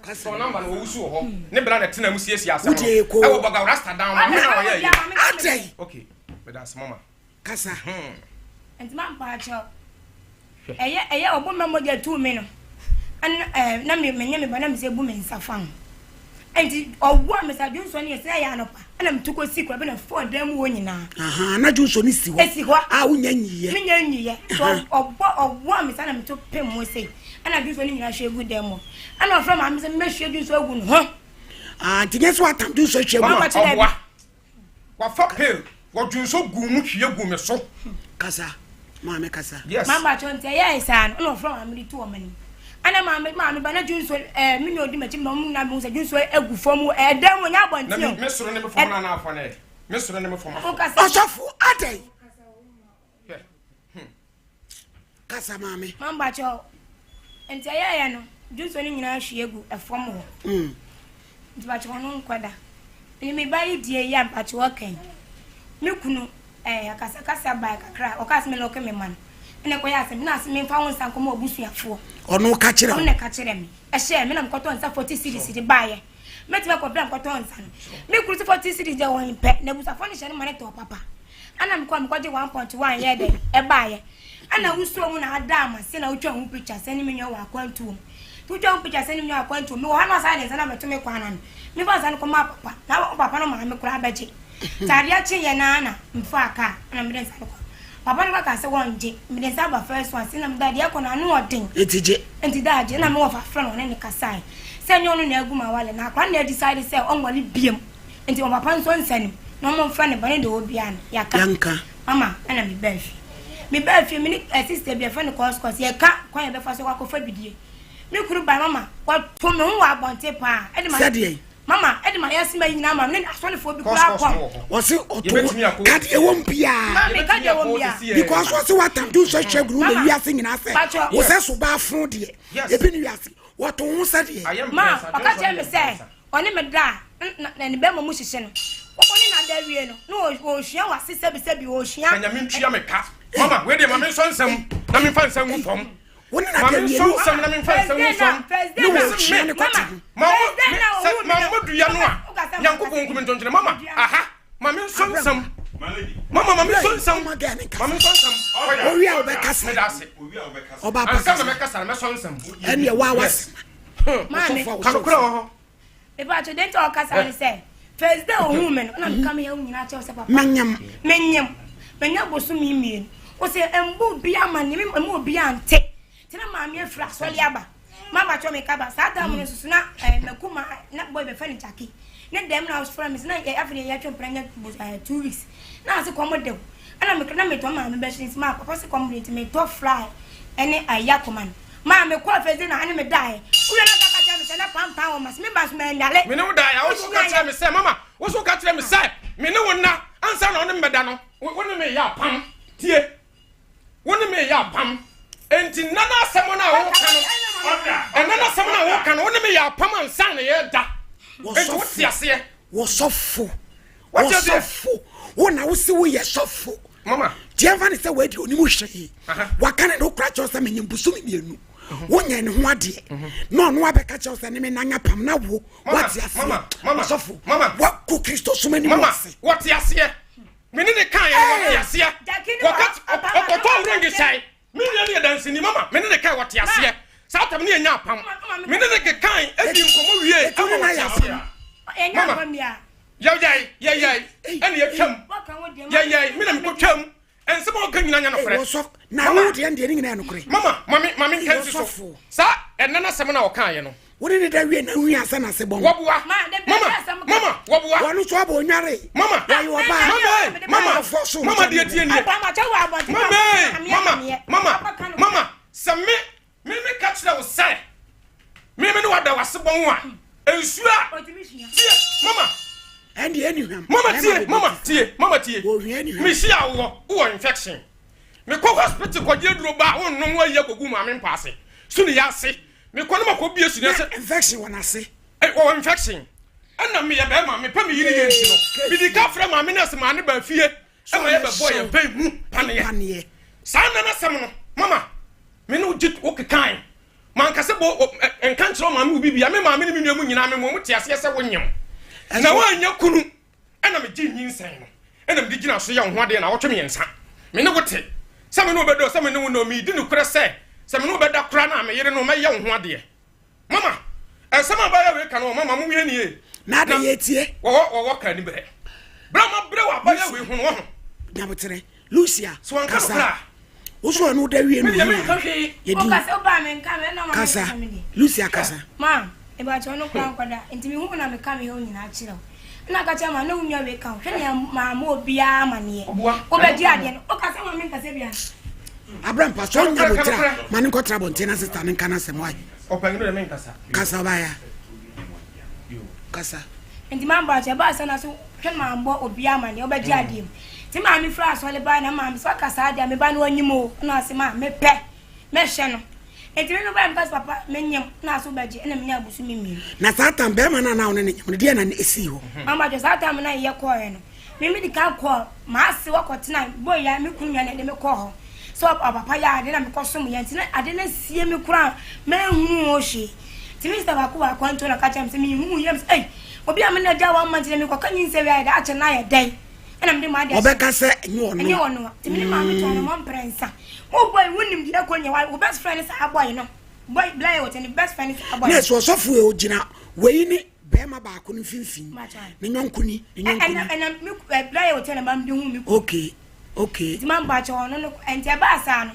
kasa number no wo wusu ho ne bla na tena mu siesie asem no e wo baga rasta down ma na wo ye ade okay but that's mama kasa enti man pa cho eye obo memo de tu me no an na me menye me ba na me se bu me nsafan enti owo me sa dun so ne se ya no pa ana me tuko si kwa be na fo dam wo nyina na dun so ne si ho a wo nya nyiye me nya nyiye so owo me sa na me to pem mo se ana dun so ne nyina hwe gu dem mo ana ofra ma me se me hwe dun so agu no ho tinye so atam dun so hwe gu wa fa pel wa dun so gu mu hwe gu me so kasa mama kasa yes mama chonte ya isa no ofra ma me tu o mani ana mama ba na dun so me no di machi mo na mo se dun so agu fomu dem mo nya bonti na me soro ne me fomu na afo na me soro ne me fomu osofo ade kasa mama mama cho enti ya no dun so ni nyina hwe agu efom ho nti ba cho no nkwada me ba yi die ya ba cho kan me kunu akasa ba kakra okase me loke me man ene ko ya se na se me fa won san ko mo obusuafo ono ka kire ono ka kire me ehye me na mkoto nsa 40 series di baaye meti me ko bra mkoto nsa no me kuru 40 series de won pe na busafo ne hye ne mane to papa ana mko je 1.1 ye de e baaye ana wusuo mu na adama se na utwa hu picture se ni me nyo wa kwantu utwa hu picture se ni me nyo wa kwantu me wo hano sa de se na meto me kwana no me ba sa no ko ma papa na papa no ma me kura baje taria chi ye na mfa aka na mden sa ko papa no ka se wonje mden sa ba first one se na mdade ya ko na no odin etije enti daje na me wo fa friend ne kasai se nyo no na aguma wale na kwa na decide se onwale biem enti o papa nso nsanim no mo mfa ne bane de obia na yanka mama ana me bafi me ni sister bi fa ne course ye ka kwa ye be fa so kwa ko fa bidie me kuru ba mama kwa to me ho abonte pa e de ma mama edi ma yesi ma yina ma ne asole fo bi kura kwa wose oto kadi e won bia kadi e won bia because wose what am do social group le wiase nyina se wose so ba fun de e bi ni wiase what won sa de ma akache me se oni me da na ni be mo hihye no oni na da wie no no ohia wa se sebi ohia anya me ntua me ka mama we de ma me nsonsam na me fa nsam fom woni na da wie no sam na me fa nsam fom no we hia ne kwati mama du ya no a nyankopon nkum ntontene mama aha ma me nsonsam mama me nsonsam ma ga ne ka ma me nsonsam owi a obekasa oba pa asa me kasa me nsonsam ene wa was ma me kakura ho e ba to den to kasa ni se first day ohun me na me kam ya nyina che o se papa menyam bosu mi mien o se embu bia ma ni me mu bia ante tina ma me afra sole aba mama cho me kaba sa da mu susu na makuma na boy be fani chaki ne dem na house from na afri ya twon pranya 2 weeks na se komo de ana me na me to ma me be shin ma papa se komo de me to fly ene ayakoman ma me kwa fezi na ane me die uye na kaka cha me se na pam o mas me bas me nyale me ne wo die a wo so ka cha me se mama wo so ka cha me se me ne wo na ansa na one me da no wo ne me ya pam tie wo ne me ya pam enti nana asem na wo ka no nana asem na wo ka no wo ne me ya pam ansa na ye da enti wo tiase wo sofo wo na wo se wo ye sofo mama Jevan is away to Nimushi. What can I do? Cratch us and Busumi? One year and 1 day. No, no, I catch us and Nanga Pam now. What's your mama? Sofu, mama, what could Christo so many mama? What's your seer? Minute kind, yes, yeah. What ring is say? Million dancing, mama, minute kind, what you see? South of near Napam. Minute kind, as you come over here. Yeah, and you come. Yeah, minute could come. And someone can now the ending in Anocre. Mammy, can you sir? And none of some of our kind. What did I win? We are son of Sebon. Mama, what was trouble, Nari? Mama, you are bad. Mama, dear, Mama, some me catch that was sad. Maybe no other was one. And sure, Mama. And the enemy, Mama, me see our infection. Me go hospital ko je duro ba won no wa yagogu ma me passe. So ne ya se. Me ko no mako bie su ne se infection wona se. Infection. Ana me ya ba ma me pa me yiri ye nti no. Me di ka fra ma me na se ma ne ba fie. E ma ya ba boy ya pa mu pane. Sa na sem no. Mama, me no jit o kekan. Man ka se bo enkan tro ma me bibia me ma me ne mu nyina me mo tiase se wonyem. Na wa nya kunu ana me gi nyinsan no ana me gina so ya ho ade na wotwe me nsa me ne wote se me no bedo se me ne no me di no kure se me no beda kura na me yere no me ya ho ade mama se ma ba ya we ka no mama mu wie nie na da ye tie wo ka ni bre ma bre wa ba ya we hu no ho nyabotere Lucia so an ka Oso no da wie no ye di o ka se o ba me nka me na kasa Lucia kasa ma e ba cho no kwan kwada enti me hu na me ka me ho nyina akire na ka cha ma na unwa we ka hwe ne ma obia ma ne o be di ade no o ka se ma me nka se bia Abraham pastor nya botra ma ne kotra bontena sister ne kana se mo ai o pa ngiro me nkasa kasa ba ya kasa enti ma ba cha ba sa na so hwe ma mbo obia ma ne o be di ade ti ma mi fra so le ba na ma mi so kasa ade me ba no anyimo na se ma me pe me hwe no enti me no ba mpas papa menyem na so baje na menya abusu mimi na satan be ma na one ne nyem de na esi ho mama jo satan na ye ko he no mimi di ka ko ma ase wakotena boy ya me kunwa na de me ko ho so papa ya ade na me ko so mu yanti na ade na sie me kura me hunu o hye ti mr ba ko ba kwanto na ka cham se me hunu yem eh obi am na ja wa man ti me ko kanyin se wi ade a che na ye dai na me de ma ade obeka se enyo no ti me ma me to na mo prensa oh boy wonim dia ko nya wa best friend is a boy no boy blay what and best friend is a boy yes so fu e ogina we ni be ma ba ko no finfin ni nyonkuni and me blay what and mam de hu me okay ti man ba cho no enti ba sa no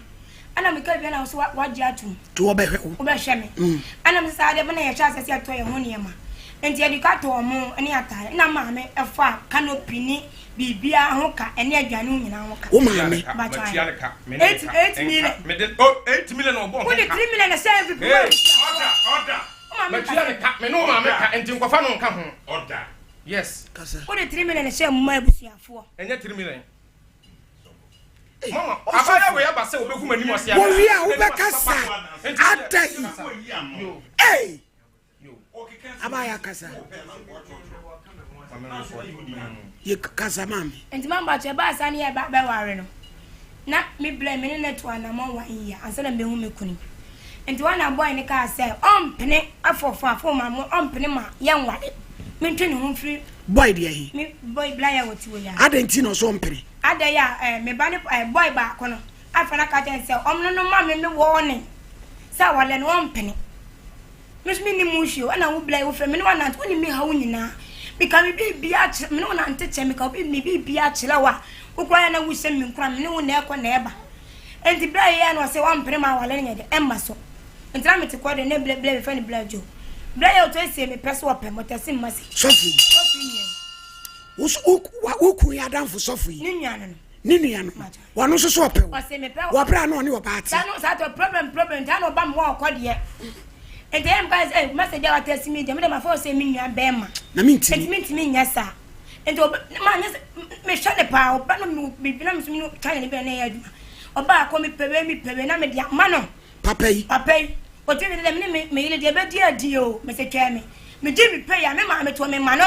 ana me ka bia na so wa ji atum to wo be hwe wo be hwe me ana me sa de be na ye cha sese ato ye ho ne ma enti educator mo ene atare na ma me efa canopy ni bibia ho ka ene adwane nyina ho ka o ma me ba tia ka me 8 million me de 8 million no bo wo de 3 million na save people order me no ma me ka enti nkwafa no nka ho order yes kasa o de 3 million share mu ma ebusuafo enye 3 million mama abaya we aba se obeku mani ose wo wi a wo be kasa adai eh abaya kasa ye kasa mami enti mamba che ba asa ne ba ware no na me blame me ne to anamon wan yi ansa na mehu me kuni enti wana boy ne ka say ompene afofo ma ompene ma yen wade me ntwe ne ho free boy de hi me boy blaya woti wo ya adenti no so ompene ada ya me ba ne boy ba ko no afana ka jen say omno no ma me wo ne sa wale no ompene me ni mushio ana wo blaya wo free me no wana to ni me ha wo nyina because me bi a me no na nteche me ka me bi a chira wa ukwa na wo sem me nkura me no na ekọ na eba enti blaya ya no say ompene ma wale ne de emba so entra me te kwa de ne ble fe ne blajo blaya o to ese me pese wo pe motasi mmasi sofi uku ya danfo sofi ni nua no ni nua no wano so so pe o se me pe wo bra no ne wo baati sa no sa to problem ta no ba mo ko de enti em guys message ya watesi me de me ma fo se me nua be ma na minti enti me nya sa enti ma nya me shale pa o ba no me bi na me so me try ne be na ya aduma o ba ko me pebe na me dia ma no papa yi o ti de me ile de be dia dio me se twa me ji me pe ya me ma me to me ma no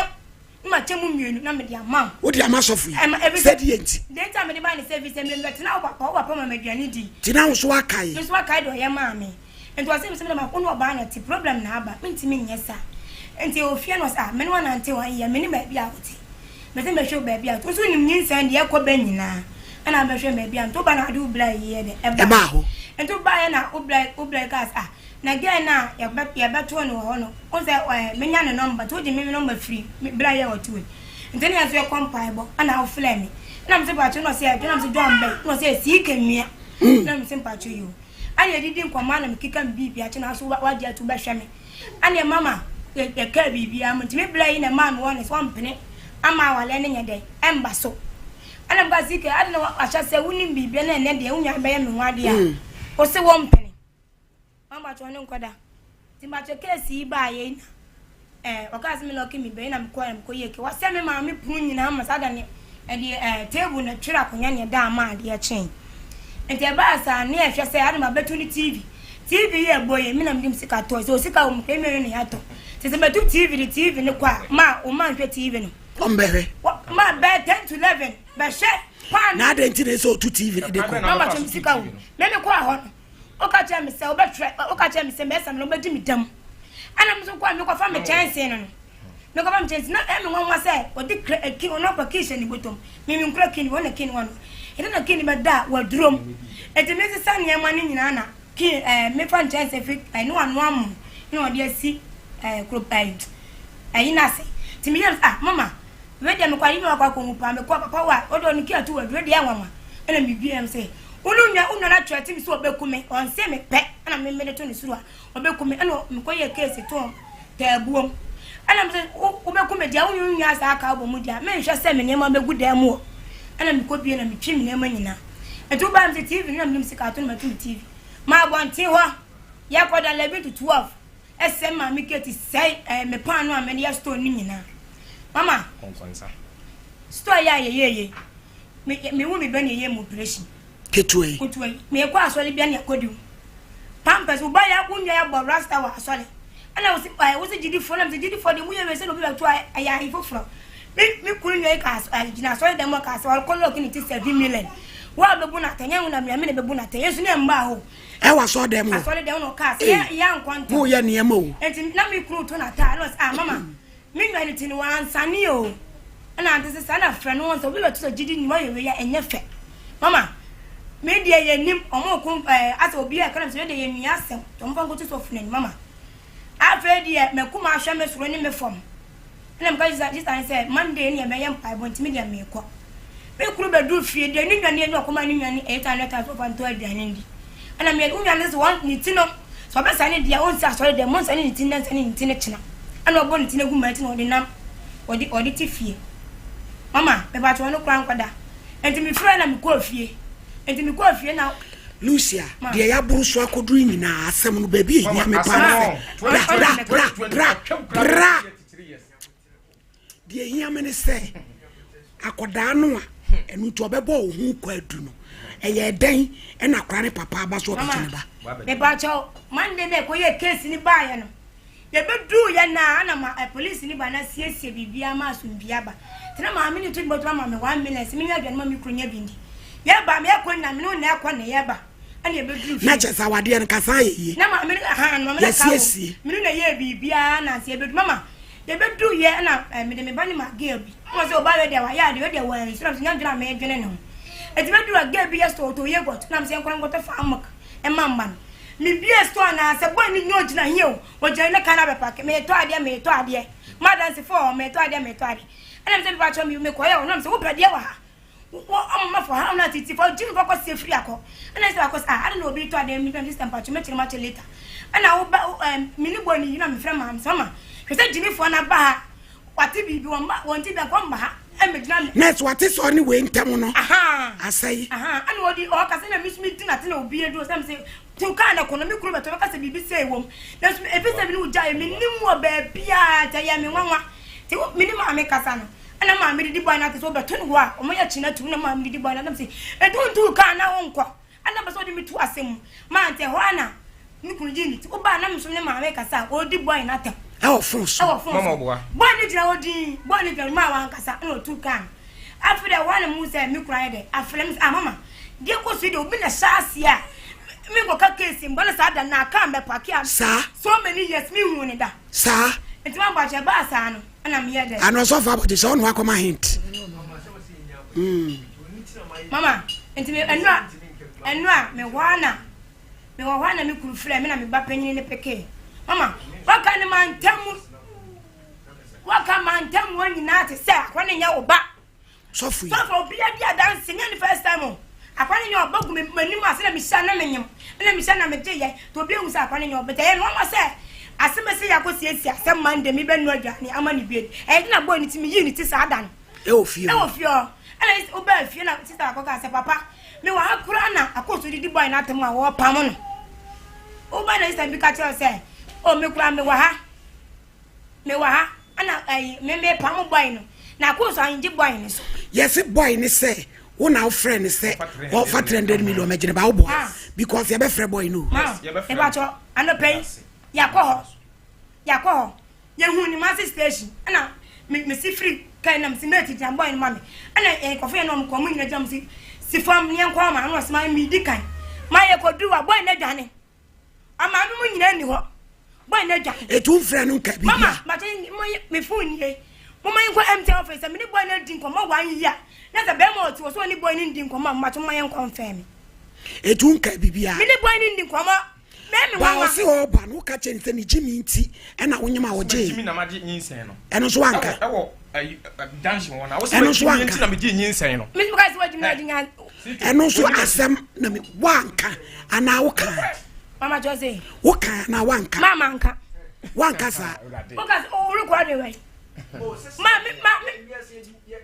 ma temu mienu na me dia ma o dia ma sofi se di enti de ta me de ba ni service me betina o ba pa ma meduani di tina wo so akai me so akai do ya ma me enti o se me ma ko no ba na ti problem na aba me ntimi nyesa enti o fie no sa me no na ante wan ya me ni ba bia oti me se me show ba bia to so ni nyinsan de ekọ ba nyina ana ba hwe me bia to ba na adu bla yi de e ba ho enti ba ya na obla gas na gẹ na ya ba to no ho no o se me nya ne number to di me number free bla ya otu enti na so e compile ana o flame me na me se ba to no se na me se John Bay no se si kemia na me se pa to you ani edidi nkoma na me kika bibi a na so wa dia to ba hwe me ani mama e ka bibi am enti me bla yi na man won so mpene ama wale ne nya de emba so ana ba si ke adna a sha se wuni bibi na ne de unya be me nwade a o se wo mpene mama to ne nkoda ti ma che kesi ba ye o ka se me loki mi be na me ko ye ke wa se me ma me punu nyina ma sada ne e de table na twira konya ne da ma de a chen enti ba sa ne e hwe se ade ma betu ni tv ye boye me na mdim sika to so sika o mpe me ne ya to se betu tv ne kwa ma o ma hwe tv no ombere ma be 10 to 11 ba she pan na adenti ne so to tv de ko mama to sika o me kwa ho o ka cha me se o betre o ka cha me se me sam no bedi mi dam ana me so kwa me kwa fa me chance no me kwa fa me chance na e me nwa se o di ki ono pa kitchen ni botom me nkura kin wona kin wono ina na kin be da wa drum eti me se san ye mani nyina na ki me fa chance fi no anu am ni o de asi crop ina se ti me mama we de me kwa yin kwa ko pa me kwa papa wa o do ni ki atu wa we de anwa ina me bi am se unu na twati mi so obekume on se me pe ana me me to ni suru a obekume ana me koye case to tabuom ana me obekume dia unu nya sa aka obo mu dia me hwe se me nema begu da mu ana me ko bie na me twi me nema nyina etu ba me TV na me sika to na TV ma bonti ho ya koda 11 to 12 SM ma me keti sei me pan no a me ya store ni nyina mama konfansa store ya ye me wu me be ne ye mu operation ketue me kwa asole bia ne akodi pampers u ba ya kunya ya bo rasta wa asole ana wosi jidi fo na jidi fo de mu ye se no bi to aya ifofro mi kunu nyo ka jina asole dem ka asole ko lo kini ti 7 million wa bebu na tanya na me me bebu na tanya yesu ne mba ho e wa so dem asole dem no ka ya nkwanta wo ye ne ma o enti na mi kunu to na ta no mama mi nwa ni tini wa ansani o ana ante se sana fra no so bi to jidi ni mo ye ya enye fe mama media ye nim omo ko asa obi e kana se de ye nua asem to mfa nkoto so funa ni mama afa de me kuma ahwa me soro ni me fom na me ka just say Monday ni me yem pai bonti media me ko me kuru be du fie de ni nwane ni okoma ni nwane e ta leta so fanto aduane ndi ana me unwane so wan ni tino so be sane dia on sa so de mon sane ni tinna sane ni tinna china ana obo ni tinna gu ma tinna odi nam odi ti fie mama me ba to no kura nkwada enti me fura na me ko fie enti mi ko afie na Lucia de ya buru so akoduru nyina asem no ba bi ehia me pa bra de ehia me ne se akoda no a enu to obebo ohu kwa adu no eye den e na kware papa aba so obetene ba me ba cho Monday na ko ye case ni ba ye no ye bedu ye na ma police ni ba na siesie bibia ma so bia ba tena ma me ni to boto ma me 1 million se me nya adwan ma me kronya bindi ye ba me ko na me no na ko na ye ba ana ye bedu na chesa wade en kasa ye na ma me ha no me na ka me na ye bibia na se bedu mama ye bedu ye na me de me ba ni ma girl bi mo se o ba we de wa ya de wa ni so nya dwena me dwene no eti bedu a girl bi ye so to ye got na me se nkwan ngoto fa amak e mamma me bia store na se boy ni nyo gina hie o gina na kana be pack me to ade madam se for me to ade ana me se ba cho me ko ye o na me se wo pede wa ha wo amma for ha na titi for jin ko se free akọ ana se akọ sa ana no bi to ade me pem system patch me chiri ma che later ana wo me ni boy ni na me frɛ ma sama hwe se jini for na ba ha wati bibi won ti be ko mba ha next what is on the way in Tamuno? Aha, I say, aha, and what the Ocasina Miss Meeting at no beer do something to kind of economic group at Ocas BBC say, wom. That's if it's a new giant, minimum baby, Tayami Mama, minimum make us. And a man made the boy not over 2 or my china to no man did the boy and say, I don't do can now uncle. I never saw me to ask him, Man, Tehuana, Nikujini, to buy them from the man make us out, or the boy not. Oh, fools. Mama boy. Bonnie Jodi, Bonnie Mama Cassa, no 2 can. After the one who said, me cried, I flames, Mama. Dear Cosido, been a sasia. Me go case in Bonasada, and I come back, Pakia, sir. So many years, me winning that. Sir, it's one about your basan, and I'm here. I know so far about this own work on my hint. Mama, and me, and not, me wana, me could flame, and I'm bapping in the peke. Mama, what kind of man tell me? What can man tell me when you not to say, when you know back? So for be a dancing the first time. I find your book when you must let me send them, let me send them a day to be who's up on your but then one must say, as soon as I could see some man, me ben no journey, I'm on the bed, and not going to me unity sadan. Oh, fear, and it's obey if you're not sister, papa. Me wa kurana, I could see the boy not to my war pamon. Oh, by the time because you say. Oh, me kwa me wa ana me pam boy no na ko so anje boy ni so yes boy ni say wo na friend say o fa 300 million me gine ba wo boy because you be friend boy no e ba cho ana pay ya ko ho ya hu ni mass station ana me si free kai na me si net jam boy no mame ana ko fe no mo ko mu nyina jam si fam ni enko ma no sma mi di kan ma ye ko duwa boy na dwane ama no mu nyina ni ho boy na dwa etu friend no ka bi mama but me phone ye mama yin ko MT office me ni boy na din ko ma 1 year na za be mo ti so ni boy ni din ko ma to ma yin confirm etu ka bi bia me ni boy ni din ko ma me wa se o ba no ka chen se ni jimi nti e na wonyema wo je jimi na ma je nyinsen no eno so anka e wo dancing wona wo se jimi nti na me je nyinsen no me ka se wo jimi na dinga eno so asem na me wanka ana wo ka Mama Jose. Woka na wanka. Mama anka. Wanka sa. Woka o ru kwa de we.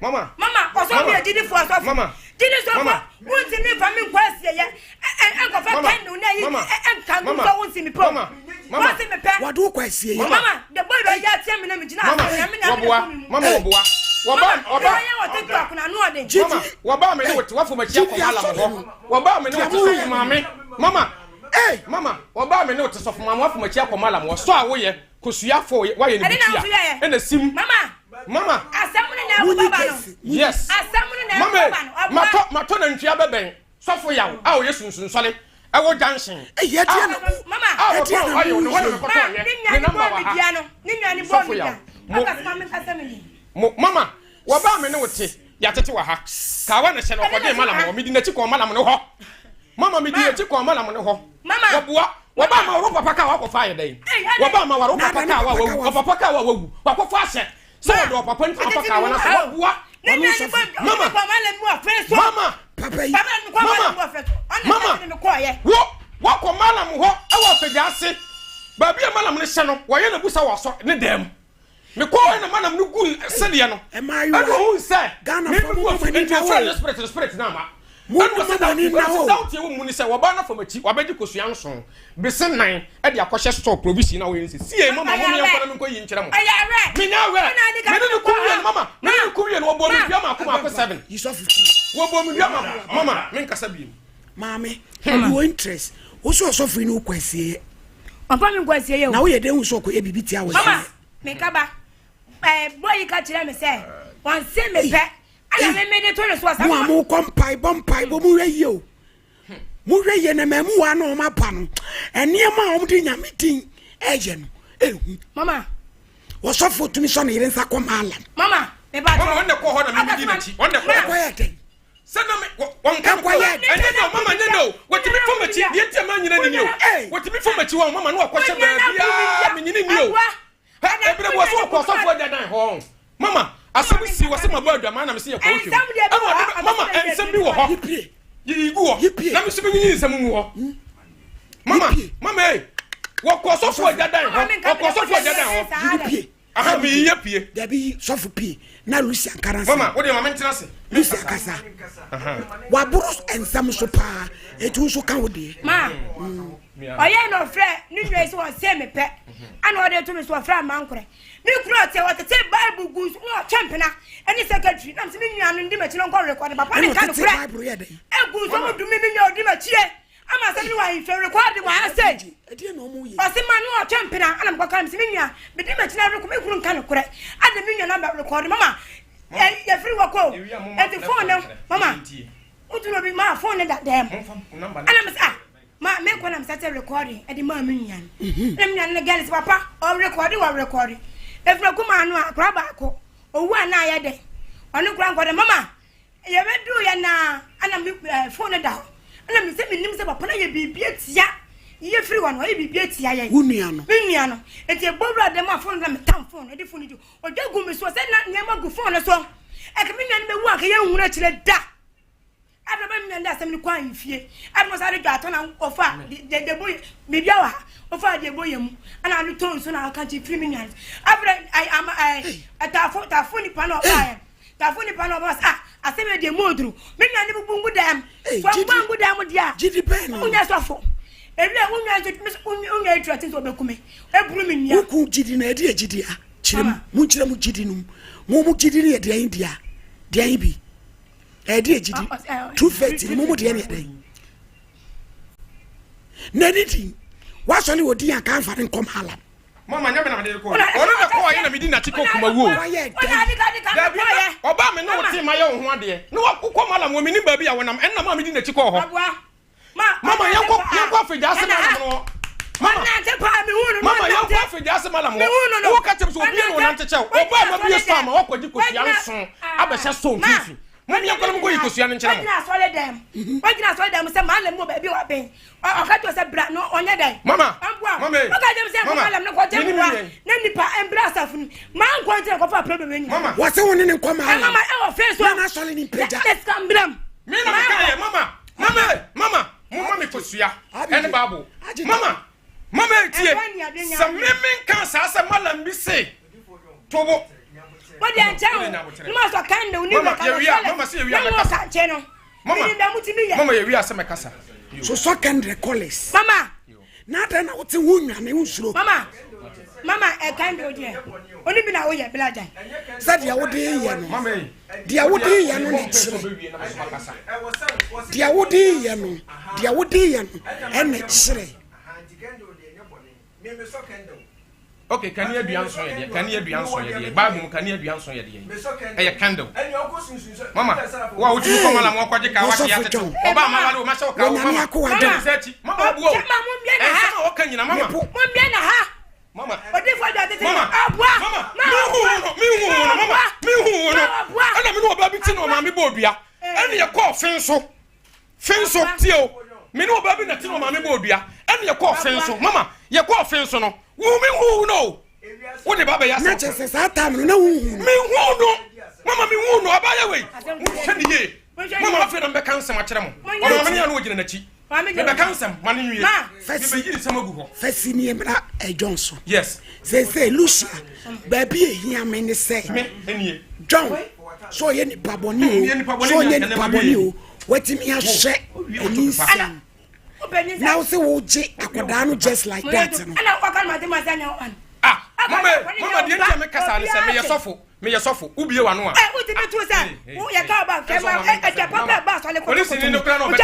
Mama. Mama, o so be didi for so. Mama. Didi so for. Won't ni fa mi kwase ye. En ko fa kan no na yi. En kan ko won't mi po. Mama. Mama se me pe. Wadu kwase ye. Mama, the boy do ya tia me na me gina. Mama oboa. Oba ya TikTok na no de. Mama, oba me no wafo ma chia ko mala mo. Oba me no so mama. Mama. Hey, mama, oba me no to so mama wafo ma chia ko mala mo. So a wo ye kosuafo wa ye ne bitia. E na sim. Mama. Asamu na wo baba no. Yes. Asamu na wo baba no. Mato na ntwia beben. Sofo yawo. A o yesu nsunsole. E wo junction. Ye dia no. Mama. E dia no. Ayo no wana me koto ye. Ni number wa ha. Ni nwa ni bo mi. Aka sama me asamu ni. Mama, oba me ne wote. Ya tete wa ha. Ka wa na hye no ko de mala mo. Mi di na chi ko mala mo ne ho. Mama mi di na chi ko mala mo ne ho. Mama. Waba ma waro papa ka wa ko fa ye dai. Waba ma waro papa ka wa wo. Papa ka wa wo. Wa ko fa hye. So do papa nti papa ka wa na so wabua. Mama. Mama. Papa yi. Mama. Wo ko mala mo ho. E wo fega ase. Ba bia mala mo ne hye no. Wo ye na busa wa so ne dem. Me ko na manam no gu sede no. E ma yu. I don't say. Ghana from the spirit na ma. mo no se da ni na ho doubt e wo mu ni se wo ba na famachi wo beji kosua nso bese nan e de akɔhye store provision na wo yin se sie mama mo me yankɔ na me kɔ yi nkyerɛ mo me nya we me ne ku wie mama me ne ku wie no wo bo me bia ma ko 7 you so 50 wo bo me bia ma mama me nkasa bi maame you interest wo so free no kwasie papa me kwasie ye na wo ye de hu so ko e bibi tia wo mama me kaba boy ka kire me say wan se me pe ala me de to no so asa mo amu kompai bompai bo mu hwe o mu hwe ye na mamu wa no ma pa no ene ma o mde nyame tin eje no ehu mama wo so fotu mi so na yire nsa ko mala mama me ba mama wonde ko ho na me di na chi wonde ko ye den sana me won kan ko ye ene no mama nye no woti mi fomachi die tie ma nyina ni o woti mi fomachi wa mama no akɔhye ba bia me nyini ni o ha ebere bo so ko so fo dan ho mama asabu si wase mabo adwama na me se ye ko hwe mama ensem bi wo ho yi gu ho na me so bi nyini nsem mu ho mama mama wo ko so fo dan ho wo ko so fo dan ho aha me ye pie da bi so fo pie na Lucia Karansa mama wo de mama ntina se Lucia kasa wa buru ensem so pa etu so kan wo de ma oye no frɛ ni nwe so won se me pɛ ana ode to me so frɛ mankore ni kuro te wo te bible gu no champena any secretary na me nua no ndi ma chi no ko record papa ne kan kure egu so mo dumi mi nwa odi ma chie ama se ni wa ife record mo ase e no mo yi o se ma no champena ana mo kan me nua me di ma chi na record me kuro kan kure ade me nua na record mama ye free wako e te phone mama utu no bi ma phone da dem ana me sa ma me ko na msate recording e di ma me nyan em nyan na girls papa o recording e fra ku ma no akra ba ko owu ana ya de onu kura nkode mama ye be du ya na ana me phone da ana me se me nim se papa na ye bibia tia ye free one ye bibia tia ye unua no me nua no e te bobra de ma phone na me tam phone e di phone di o de gu me so se na nyama gu phone so e ke me nyan be wu aka ye hu na kire da Abra me nda asem ni kwa mfie abra sare dwato na ofa de boy me bia wa ofa de boy mu ana no ton so na aka chi free millions abra I atafo ni pa na ofa tafo ni pa na ofa asem de modru me nwa ne bungu dam so bungu dam dia gidi pen unya sofo ewe unya unya etrati so bekume eburu me nia ku gidi na de gidi a chirem mu chire mu gidi num mu gidi ne de dia dia bi edi ejidi 250 mumu de ne den naditi wasoli odi an kan fa den kom hala mama nya me na de ko ono de ko ye na me di na chiko kuma wo oba me no ti ma ye ho ade no akukọ mala mo me ni ba bi ya wonam enna ma me di na chiko ho mama yanko afeja ase mala no mama yanko afeja ase mala mo wo ka tem so obi no na nteche oba ma bi so ama wakodi kosia nso abehye so nfifi mami yanko mo ko yikosua no nkyere mo wagina so dem se malam mo ba bi wa ben o ka to se bra no onye dai mama o ka dem se malam no ko tem wa na nipa embra asafunu ma nko nte ko fa problem ni mama wase woni ne nko malam mama e o face na sole ni peja let's come bram me na me ka ye mama mo me kosua ene babu mama etie se me kan sa se malam bi se tobo what dey tell you must kind of new mama say we are kasa cheno mama ye we are say kasa so secondary college mama na da na wote wonwa na usuro mama e kind of dey oni bi na wo ye blaja sa dia wo de ye no mama dia wo de ye no ne chire dia wo de ye no ene chire okay can you aduan so ye bible can you aduan so ye e candle mama wa wo ti ko mala mo kwaje ka wa ti atete oba mama le o ma se o ka mama mama buo e se o kan nyina mama mo bia na ha mama odi fo da tete abua mi hu ana mi no oba bi ti no ma mi bo odua ene ye ko fenso tio mi no oba bi na ti no ma mi bo odua ene ye ko fenso mama ye ko fenso no wu no wo de baba ya na chese sa tam no na wu mi hu no abaya we hwede ye mama afi na be kansem a kire mo o ma me ya no ogina na chi me be kansem ma ne nwie me be yiri samagu ho fasi ni emra Johnson yes say Lucia baby ehia me ne say me enie John so ye ni paboni o so ye ni paboni o Wetimi ahwe enisa. Now say wo je akoda no just like that no. Ana kwa kan madema zanya one. Mama the enti me kasa ne se me ye sofo ubie wa no a. Uti be tu say wo ye ka ba ke ma e papa ba so le ko. Police ni no kra no be.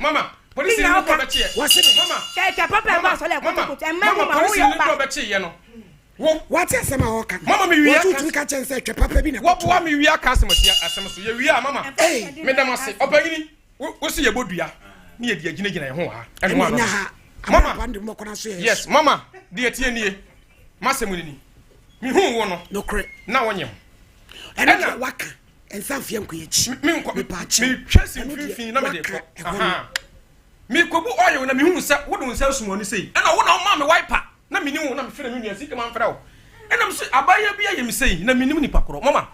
Mama police ni no be che. Mama che papa ba so le ko. Mama police ni no be che ye no. What is sama oka? Mama me wi aka. Tu ka chen say twa papa bi na. Wo bo me wi aka asem so ye wi a mama. Me dem ase obagini wo se ye bodua. Ni ye dia gina ye ho ha. Eno mama. Yes mama dia tie nie. Masemu ni. Mi hu wo no. No kre. Na wonyem. Ena waka. Ensa fie nkoyechi. Me twesi mfimfin na me de ko. Aha. Me kobu oil na me hu sa wo do nsa sumoni sei. Ena wo na ma me wiper. Na me ni wo na me fere me nua sika man fere wo. Ena me so abaya bia ye me sei na me nim ni pakoro. Mama.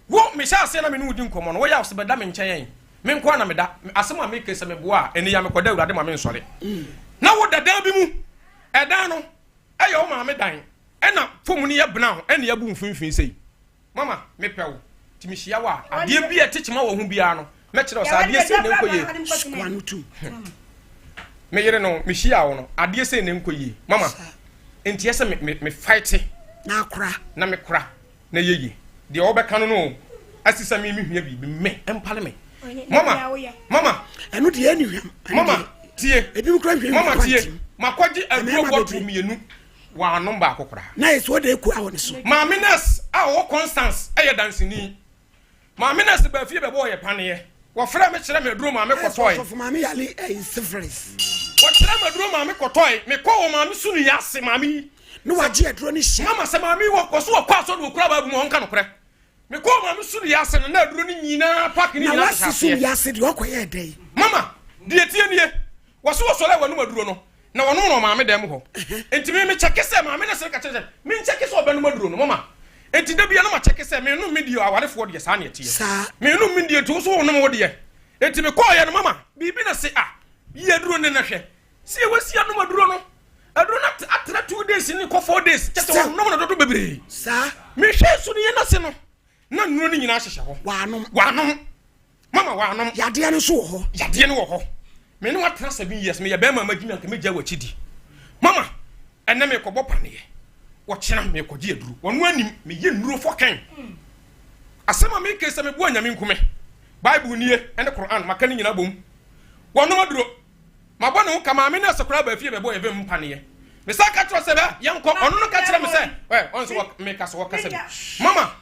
Wo me sha ase na me ni wudi nkomo no. Wo ya osebeda me nchen yen. Me nko na me da. Asem a me kese me boa eni ya me koda urade ma me nsore. Na wo dada bi mu. Eda no. Aye o ma me dan. Ena fomu ni ye bna ena ye bu mfimfin sei. Mama me pewo. Timi hia wa ade bi etechima wo hu bia no. Me kire o sa ade sei ne nkoye. Kwanu tu. Me yere no me hia wo no. Ade sei ne nkoye. Mama. Enti yese me fight na akra. Na me kra. Na yeye. De o be kan no. Asisa me hia bi me empale me. Mama. Enu de enu hwam. Mama. Tie. Ebi mu kra hwam. Mama tie. Makwaji agro bottle mienu. Wa no ba kokora. Na eso de ku awon so. Maaminas a wo Constance eye dansini. Maaminas ba fie be bo ye paneye. Wo fra me kire me duro maame kotoy. So maame yale syphilis. Wo kire me duro maame kotoy. Me ko wo maame sunu yase maame. No waje aduro ni hye. Mama se maame wo koso wo kwaso do kura ba bu mo nka no kore. Me ko maame sunu yase na aduro ni nyina pack ni nyina. Na wasi sunu yase de okoye dey. Mama, die tie nie. Wo so le wanu aduro no. Na wono no maame dem ho enti me check se maame na se ka check me check se obanu maduro no mama enti da bia na ma check se me no medio awarefo de sa na etie me no medio to so wono mo de enti me call ye no mama bibi na se ye duro ne na hwe se wasi anu maduro no aduro na atra 2 days ni ko 4 days check wono no do bebre sa me hwe su ne na se no na nuro ni nyina hyehye ho wanom mama wanom yade no so ho yade no ho me no atra 7 years me ye be mama gimi anka me gya wachidi mama enne me ko bopane wo kyena me ko gye aduru wono anim me ye nuro fokan asema me kese me bo anyame nkume bible nie ene Quran makani nyina bom wono aduro mabone wo kama me na sekura ba fie be bo ye be mpane me saka tro se be yanko ono no ka kyerɛ me se onso me ka so kasa mama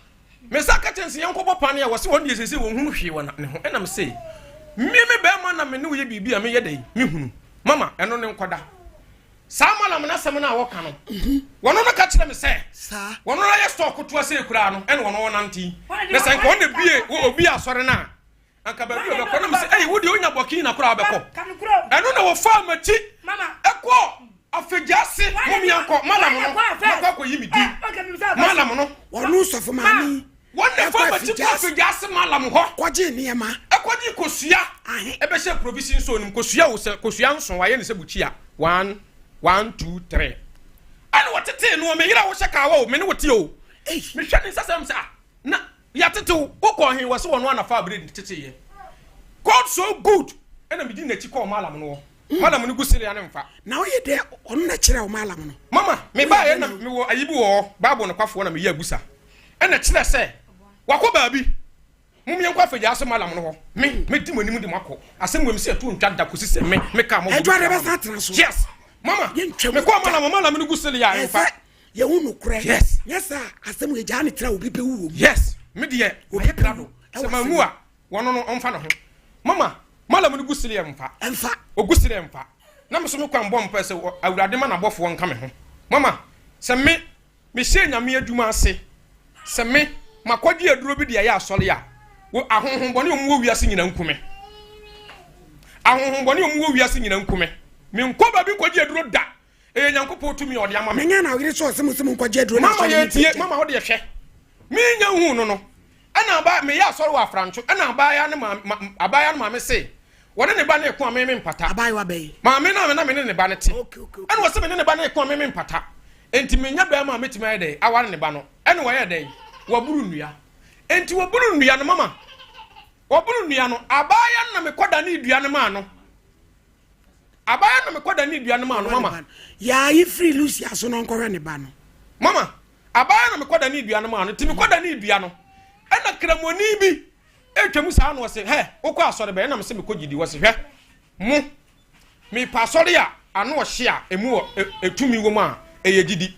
me saka tense yanko bopane ya wo se won die sese wo hunu hwe wona ne ho ena me se me be ma na me ne wo ye bibia me ye dai me hunu mama eno ne nkoda sama na sem na wo ka no wono no ka kyerɛ me se sa wono na ye stock to ase kura no ene wono wonanti ne se nko ne bie wo obi asɔre na anka ba bie be ko na me se wo de onya bokin na kura be ko eno na wo fa machi mama eko afegyase mom yanko malam no na ko yi mi di malam no wono sofo mami wonne fa machi ko afegyase malam ho kwaje niema ekwaji kosua ebe she provision so nim kosua wo se kosua nso wa ye ne se buchia 1 2 3 ani watete no me yira wo sheka wo me ne wote o me hwe ne sasam sa na ya tete wo ko hin wo se wono na fa bread tete ye God so good ena me di na chi ko malam no malam no gusiri ane mfa na wo ye de ono na kire wo malam no mama me ba ye na me wo ayibi wo bible no kwafo na me ye agusa ena kire se wako baabi mum yen kwa fagya asem malam no ho me di manim di mako asem wem se to ntwa da kosi se me ka mo edware be satra so yes mama me kwa malam no gusili ya mfa ye hunu kure yes asem we gya ne tra obi be wu yes me de ye obi krado se mamu a wono no omfa no ho mama malam no gusili ya mfa ogusili ya mfa na me so me kwa mbom pa se awurade ma na bofo nka me ho mama se me hye nyame adwuma ase se me makwadi aduro bi de ya asole ya wo ahonhombone omwo wiase nyina nkume ahonhombone omwo wiase nyina nkume me nkoba bi kwadi aduro da nyankopɔ tumi ode ama me nya na wire so sem nkwadi aduro na mama ye tie mama hode hwe me nya hu no ana ba me ya asole wa francho ana abaya ne ma me se wode ne ba na ekwa me mpata abaya wa be ma me na me ne ba ne te ana wo se me ne ba na ekwa me mpata enti me nya ba ma metimi ayede aware ne ba no ene wo ye den waburu nnua enti waburu nnua no mama obunu nua no abaya na mekoda ne duane ma no abaya na mekoda ne duane ma no mama ya yi free Lucia so no nkɔhwɛ ne ba no mama abaya na mekoda ne duane ma no ti mekoda ne dua no ɛna kramoni bi etwam saa no se he wokɔ asɔre ba ɛna me se mekɔgidi wo se hwɛ mo me pasɔre a ano ɔhye a emu etumi wo ma ɛyɛ gidi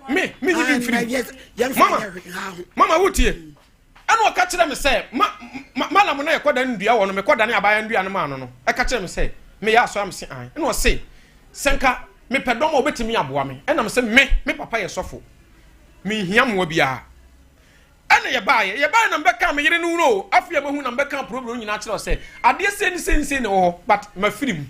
me yidi free mama wotie ɛna ɔka kyerɛ me sɛ malam na yɛkɔda ne dua wɔ no mekɔda ne abaya ndua no ma no ɛka kyerɛ me sɛ me yɛ asɔre me se an ɛna ɔse sɛnka me pɛdɔm a obetimi aboa me ɛna me se me papa yɛ sɔfo me hia mo bia ɛna yɛbaayɛ na mbɛka me yere no wuro afia mahu na mbɛka problem nyina kyerɛ sɛ adeɛ sɛ ne wɔ but ma firim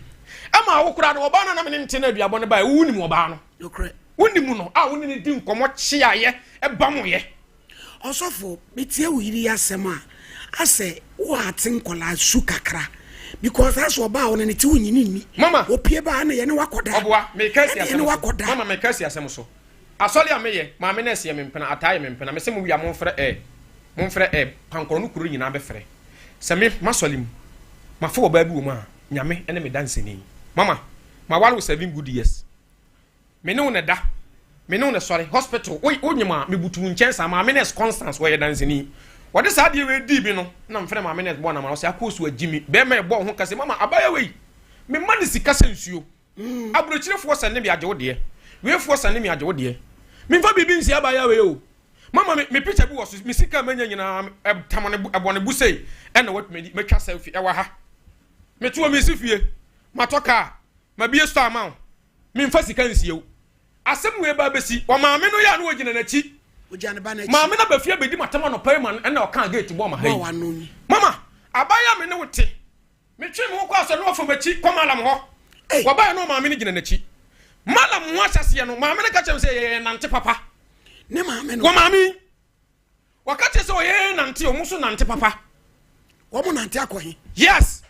ama wo kura no ɔba na me ne nte na aduabɔ ne bae wo nim ɔba no okre wonimu no a woni ne di nkɔmɔ kyeayɛ ɛba mo yɛ ɔsɔfo metie wo yiri asɛm a asɛ wo ate nkɔla su kakra because as ɔba wo ne te wo nyini ni mama opie ba na ye ne wakoda ɔboa me kasi asɛm wakoda mama me kasi asɛm so asɔle a meyɛ ma me na ɛsɛ me mpena ataye me mpena me sɛ mo wia mo mfrɛ pankɔrɔ no kuro nyina bɛfrɛ sɛ me masɔle mu ma fa ɔba bi wo mu a nyame ene me danseni mama ma wale 7 good years me ne wo ne da me ne wo ne sɔre hospital wo nyima me butu nkyɛn sa ma me ne Constance wo yɛ danseni wɔde saa deɛ we di bi no na mfrɛ ma me ne bɔ na ma sɛ akosu agimi be ma ɛbɔ ho kase mama abaya wei me ma ne sika sɛ nsuo abrokyirefo sɛ ne bi agye wo deɛ weefo sɛ ne me agye wo deɛ me fa bibi nsi abaya wei o mama me picture bi wɔ so me sika manya nyina tamone ɛbɔ ne busei ɛna wat me twa selfie ɛwa ha me tuo me sifie matoka ma bie sto ama me mfa sika nsie asem we ba besi o maame no ya no ogina na chi ojane ba na chi maame na ba fie bedi matama no pai man na o kan gate bo ma hai mama abaya me ne wote me twe me wo kwa so no ofo machi komalam ho wo ba no maame ne gina na chi malam ho asase no maame ne ka chem se ye nante papa ne maame no wo maame wakati se o ye nante o muso nante papa wo mo nante akohe yes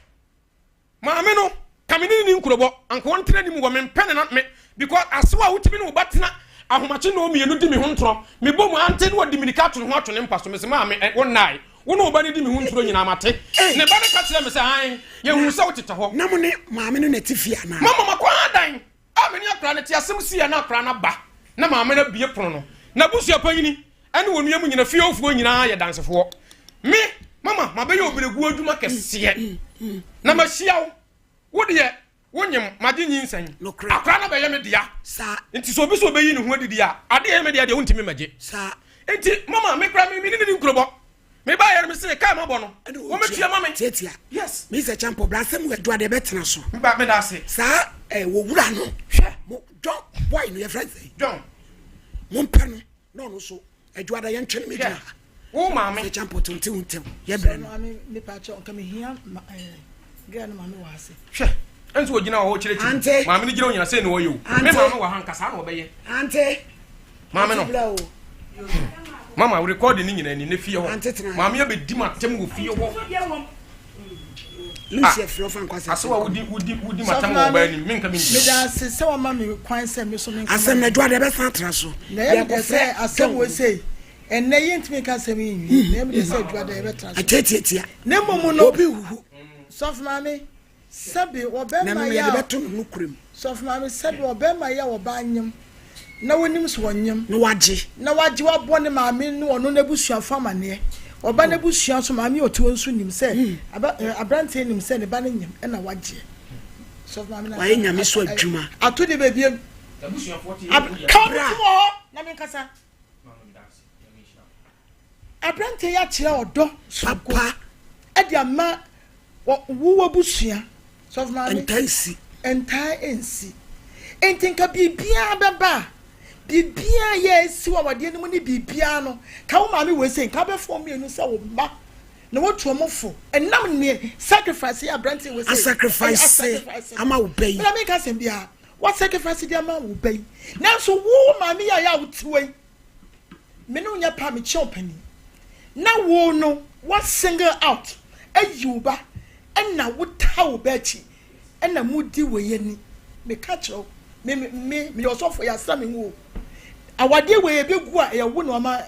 maame no kamini ni nkurobo anko wontre ni mu wo me mpene na me because asewa wutimi no batena ahomache no mienu di me ho ntro me bom ante no di minikato ho ato ne mpaso me se maame wonai wono oba ne di me ho ntro nyina mate ne ba ne ka kire me se han ye hu se wotete ho na mo ne maame no natifia na mama makwa adan a me ne akra ne ti asem si ya na akra na ba na maame na bie pono no na busua panyini ene wonua mu nyina fie ofuo nyina ye dansefo me mama mabe ye oberegu adwuma kese na mahia wo de wonyem magi nyinsan akra na beye me dia sa enti so obi so obeyi ne ho adidi a ade ye me dia de wontimi magi sa enti mama me kra me ni nkrobo me ba ye me se kai mabo no wo metua mama tetia yes me se champo brasem we do ade betena so me ba me da se sa wo wura no hwe mo John boy no ye friend say John mo mpa no no so adwada ye ntwene me dia wo mama se champo tonti untem ye bre no me pa cho nka me hia gana mama wa ase hwe enso ogina ho chirechiri maame ni gina onyina se ne wo yo me maame wa hanka sa na obeye ante maame no mama we record ni nyina ni ne fie ho maame ya be di matem wo fie ho Lucia Flofan kwase aso wudi matem wo ba ni menka me me da se wa mama me kwan se me so me asem na dwade be san tra so na ye ko se asem wo sei enne yentimi ka se me yi na me se dwade be tra so atetiatia ne momu no obi hu sof mama sabi obema na ya me beto no kurem sof mama sabi obema ya oba anyem na wonim so wonyem no waje wabɔ ne maame no ono na busua fama ne oba na busua so maame otuo nso nim sɛ abrante nim sɛ ne ba ne nyem na waje sof mama na waye nyame so adwuma ato de bebiem busua 40 kabra na me kasa abrante ya kyerɛ ɔdɔ papa ade ama wo busua sof mama entansi ensi entinka bibia beba bibia ye si wa wade ne mu ne bibia no ka wo maame we sei ka be fo me enu se wo ba na wo tuo mofo enam ne sacrifice ya brantin we sei sacrifice ama wo bai na me ka sem bia what sacrifice dia ma wo bai na so wo maame ya wo tiwei me no nya pa me chopani na wo no what single out ayuba enna wo ta wo ba chi enna mudi we yani me catch up me yourself for your son wo awade we be gu a ye wo no ama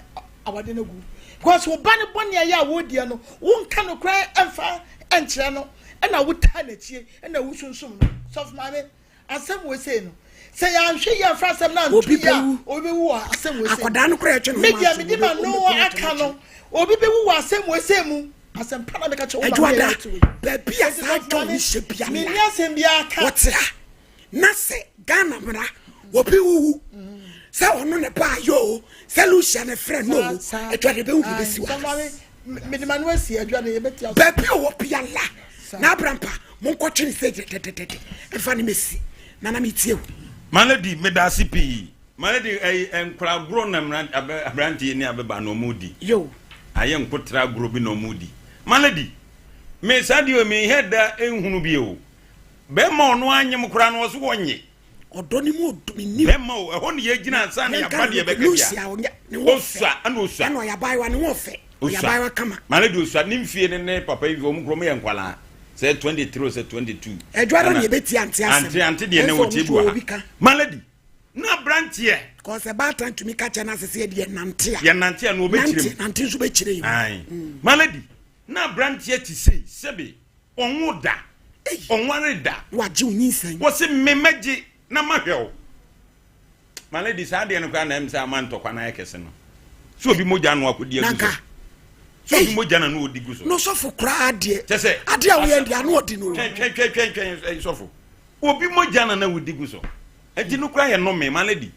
awade na gu because wo ba ne bɔne ya wo die no wo nka no kra emfa enkyere no na wo ta na chie na wo sunsum no sof mame asem wo sei no say ya hwe ya fra asem na ntu ya obi wu asem wo sei akoda no kra etwe no media me di ma no aka no obi be wu asem wo sei mu asem pana me ka che wo ma ba bia sa to ni hye bia me nya asem bia aka wotia na se Ghana mra obi wu se ono ne ba yo se Lucia ne friend no etwa de be wu be si wa me di ma no asi adwa ne ye betia ba bia wo bia la na abrampa mon ko twene se tetete efa ne mesi na na metie wu Malady medasi pi Malady enkra gro na abranti ni abeba no mudi yo aye nkotra gro bi no mudi Malady me sadio me heda enhunu bi o be ma ono anyem kra no so wonye odo ni mu odo ni be ma o ho ne ye gina ansa na yaba de be Lucia ne wo osua ana osua na ya bai wa ne wo fe ya bai wa kama Malady osua ni mfie ne papa yi o mu kro me ye nkwala say 23 say 22 edwaro ne beti ante de ne wo tibua Malady na brantie cause about time to me catch na sese de nante ye nante na obechire nante so bechire yi ai Malady na brantie ti sei sebe onwo da onware da waje onyisan wo se memaji na mahwew Malady sa de no kwa na emsa amanto kwa na yekese no so obi moja no akodi agu so obi moja na no odigu so no so for kra de tese ade a wo ye de no odi no twen so for obi moja na odigu so enti no kra ye no me Malady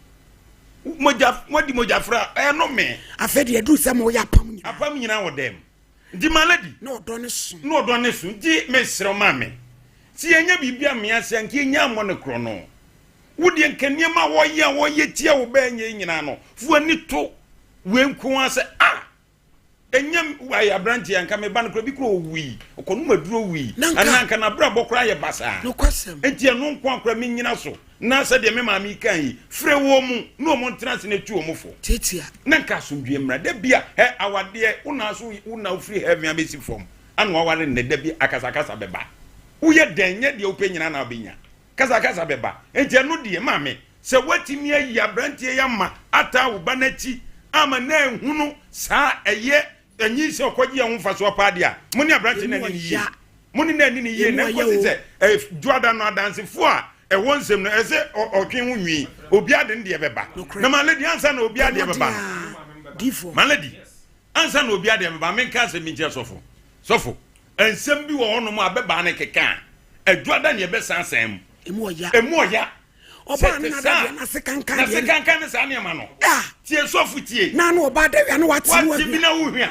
moja fra no me afedi edu se mo ya apam nyina wo dem ndi Malady no odo ne so ndi mesro mame ti enya bibia me ase anke enya mo ne kro no wodi nkaniema wo ye tia wo ba enya nyina no fu ani to wenku ase enyam wa ya branti anka me ban kro bi kro wi okonu maduro wi ananka na bra bokra ye basa no kwasem enti eno nko akra me nyina so na se de me ma mi kan yi fre wo mu no mo ntrance na tu omufo titia na nka so dwe mra da bia awade una so una free heaven abesi from anu awale ne da bi akasakasa beba uye denye de opanyina na obenya kasakasa beba enti eno de ma me se watimi ayi abranti ya ma ata wo banachi ama na ehunu sa eye enyi se okoji ya mfa so paade a muni abranti na ni yi muni na ni yi na ko se duada no adansefo a wonsem no ese otwen ho nwi obi ade de beba na Malady ansa na obi ade beba difo Malady ansa na obi ade beba menka se mi je sofo ensem bi wo hono mu abeba ne keka duada ne be sansam emu oya oba na da na se kankan ne sa ne ma no tie sofo tie na no oba da na wati bi na wo hwia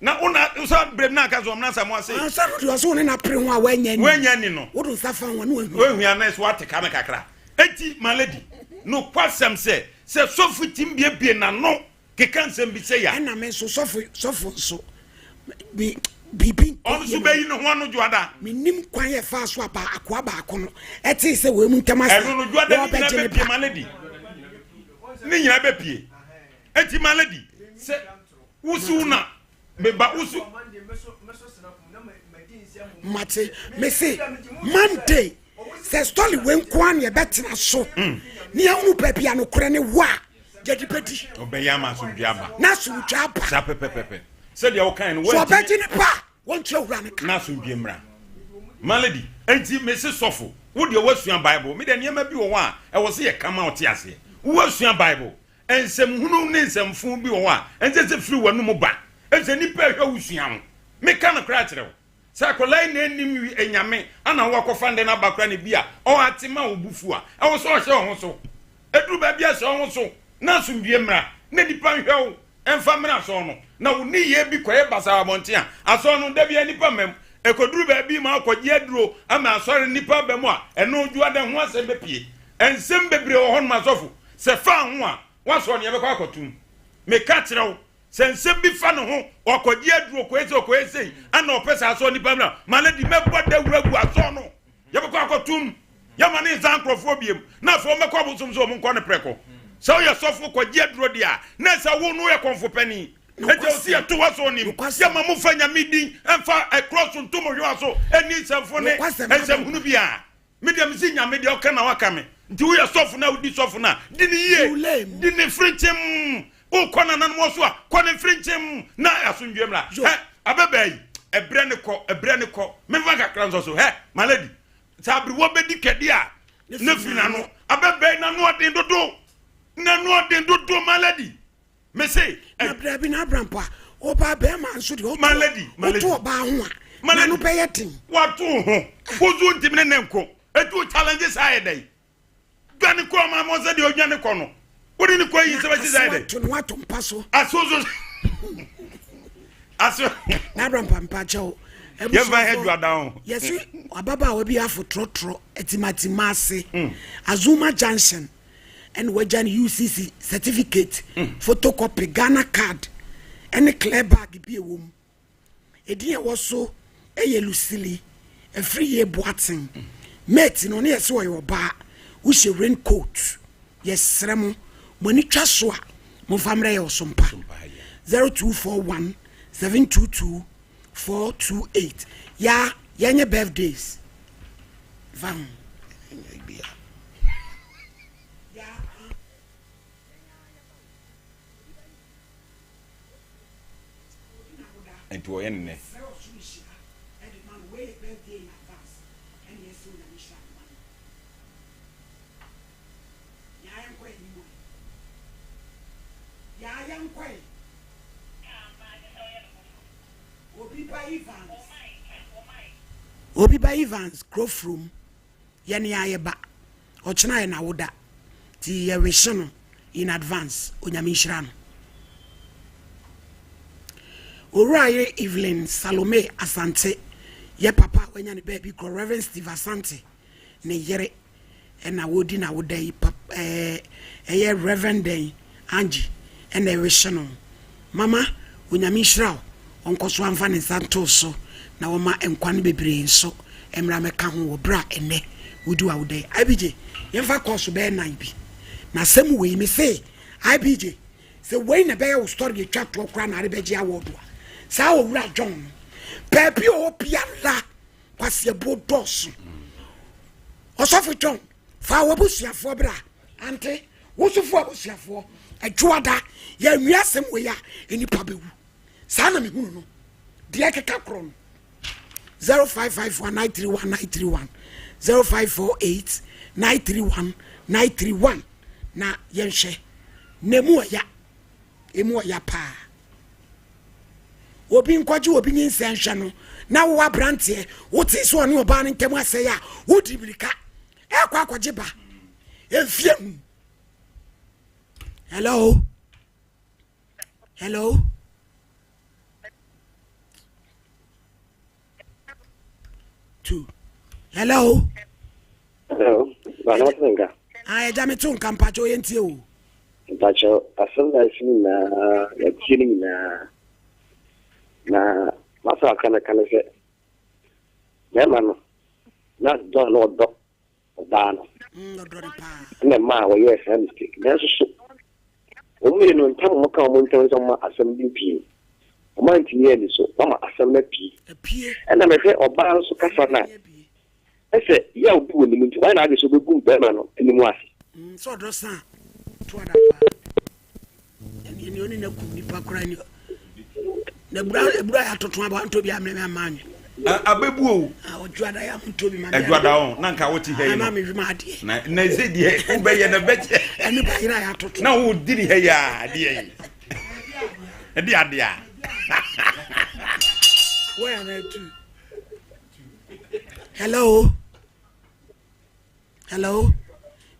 na una so brem na ka zo mna sa mo ase ansa do so ne na pre ho a wanya ni no wo do safa ho no wo hwia na so wate ka me kakra enti Malady no kwasem se sofo tim bie na no keka nsem bi se ya na me so sofo so bibi on so be yi no ho no juada minim kwan ye fa so aba akwa ba akono eti se we mu ntamase no juada ni na be pie Malady ni nyina be pie eti Malady se usu na beba usu mate me say Monday se story we nkwan ye betina so ni ehunu papia no kore ne wa jadi peti obeyama so duaba na so duaba sa pepepepe se dia wo kan no so beti ne pa won twa wura ne na so duemra Malady enti me se sofo wo de wasua Bible me de niam bi wo a e wo se ye kama o te ase wo wasua Bible ensem hunu ne ensem fu bi wo a ense se firi wanu mu ba ense nipa hwa wusua ho me kan no kra kire wo sa kolai na enim wi enyame ana wo akɔfa nde na bakra ne bia o atima obufu a e wo so o hye ho so eduru ba bia so ho so na so duemra na nipa hwa wo emfa mra so no na wo ni ye bi koye basa abonte a aso no da bia nipa mem ekoduru ba bi ma akɔgye aduro ama asɔre nipa ba mu a eno juada ho asem bepie ensem bebre wo ho no masofo se fa ho a waso ne ye bekɔ akɔtum me ka kire wo sensem bi fa no ho akɔgye aduro koese ana opesa aso nipa mra Malady mebɔ da wuragu aso no ye bekɔ akɔtum ya ma ne zan krofo biem na fo mekɔ bosom so mo nkɔ ne preko so ye sofo kɔgye aduro dia na sa wo no ye konfo pani eje osi ya to waso nim ya ma mo fanya midin emfa cross ntomo hwa so eni semfo ne ensem hunu bia medium si nyame de oka na waka me nti wo ye sofo na udi sofo na di ni ye di ni frichim o kona nan mo so a kona mfrinchem na asundwem la abebei ebre ne ko me va kakra nso so my lady sabri wo bedi kede a na fina no abebei na no odin dodo my lady me say abra bi na abrampa o ba be ma nso de my lady to ba ho a na no be yetin watu ho ozu ntimi ne nko etu challenges aye dai dwane ko ma mo se de odwane ko no wodi ni ko yi se ba si aye dai to no atom paso aso na abrampa mpa chao ye va head down yes ababa we bi afo trotro etimatima ase Azuma Junction and Wajan UCC certificate photocopy Ghana card any clear bag bi ewom edin e woso eye Lucily a free year boating mate no na yesi wo yoba wo she raincoat yes remo moni twa so a mo famre ye osompa 0241 722 428 ya yenye birthdays van enti wo yen ne Obi by Evans Grove Room yani ayeba ochina ye na woda ti ye wishino in advance onyamishira no Oraye Evelyn Salome Asante ye papa wenya ne baby ko Reverend Steve Asante ne yere na wodi na woda yi ye Reverend Den Angie na wishino mama onyamishira onkoso amfa ne santo so na woma enkwane bebre nso emra meka ho wo bra ene wodi wa wodai IBJ yemfa koso be nan bi na sem we me say IBJ se we na be wo story twa to kra na re beji award wa sa wo wura John pepi o piala kwase bodos osofu John fa wo busuafo bra ante wo sufo abusuafo adwoada ya nwiasem we ya enipa bewu sa na me hunu no de ekeka kron 0551931931 0548931931 na yenhye nemu ya pa obi nkwaji obi nyinsehwe no na wo abrante wo ti so ne oba ne ntem ase ya wo dibrika ekwa akwaje ba efie hello 2 hello bana watenga jame tu nkampacho yentie o mpacho asanga isini na ya chini na masa kana se mema no na do no do dano do pa na ma wo yes mistake na so o mi no ntam mo ka mo ntam so ma asam bi pie o ma ntini ani so ma asam na pie na me fe oba so kasa na ese ya obi woni muntu ba na age so begum be ma no enimu ase so do san to ada pa ni oni na kum ni pa kra ni na bra ya toton aba nto bi amre me amanwe abebu o ojuada ya nto bi ma ajuada on na nka woti he na me juma ade na zedi he wo be ye na beche eni ba ira ya toton na wo diri he ya ade ye ade ade a where na tu hello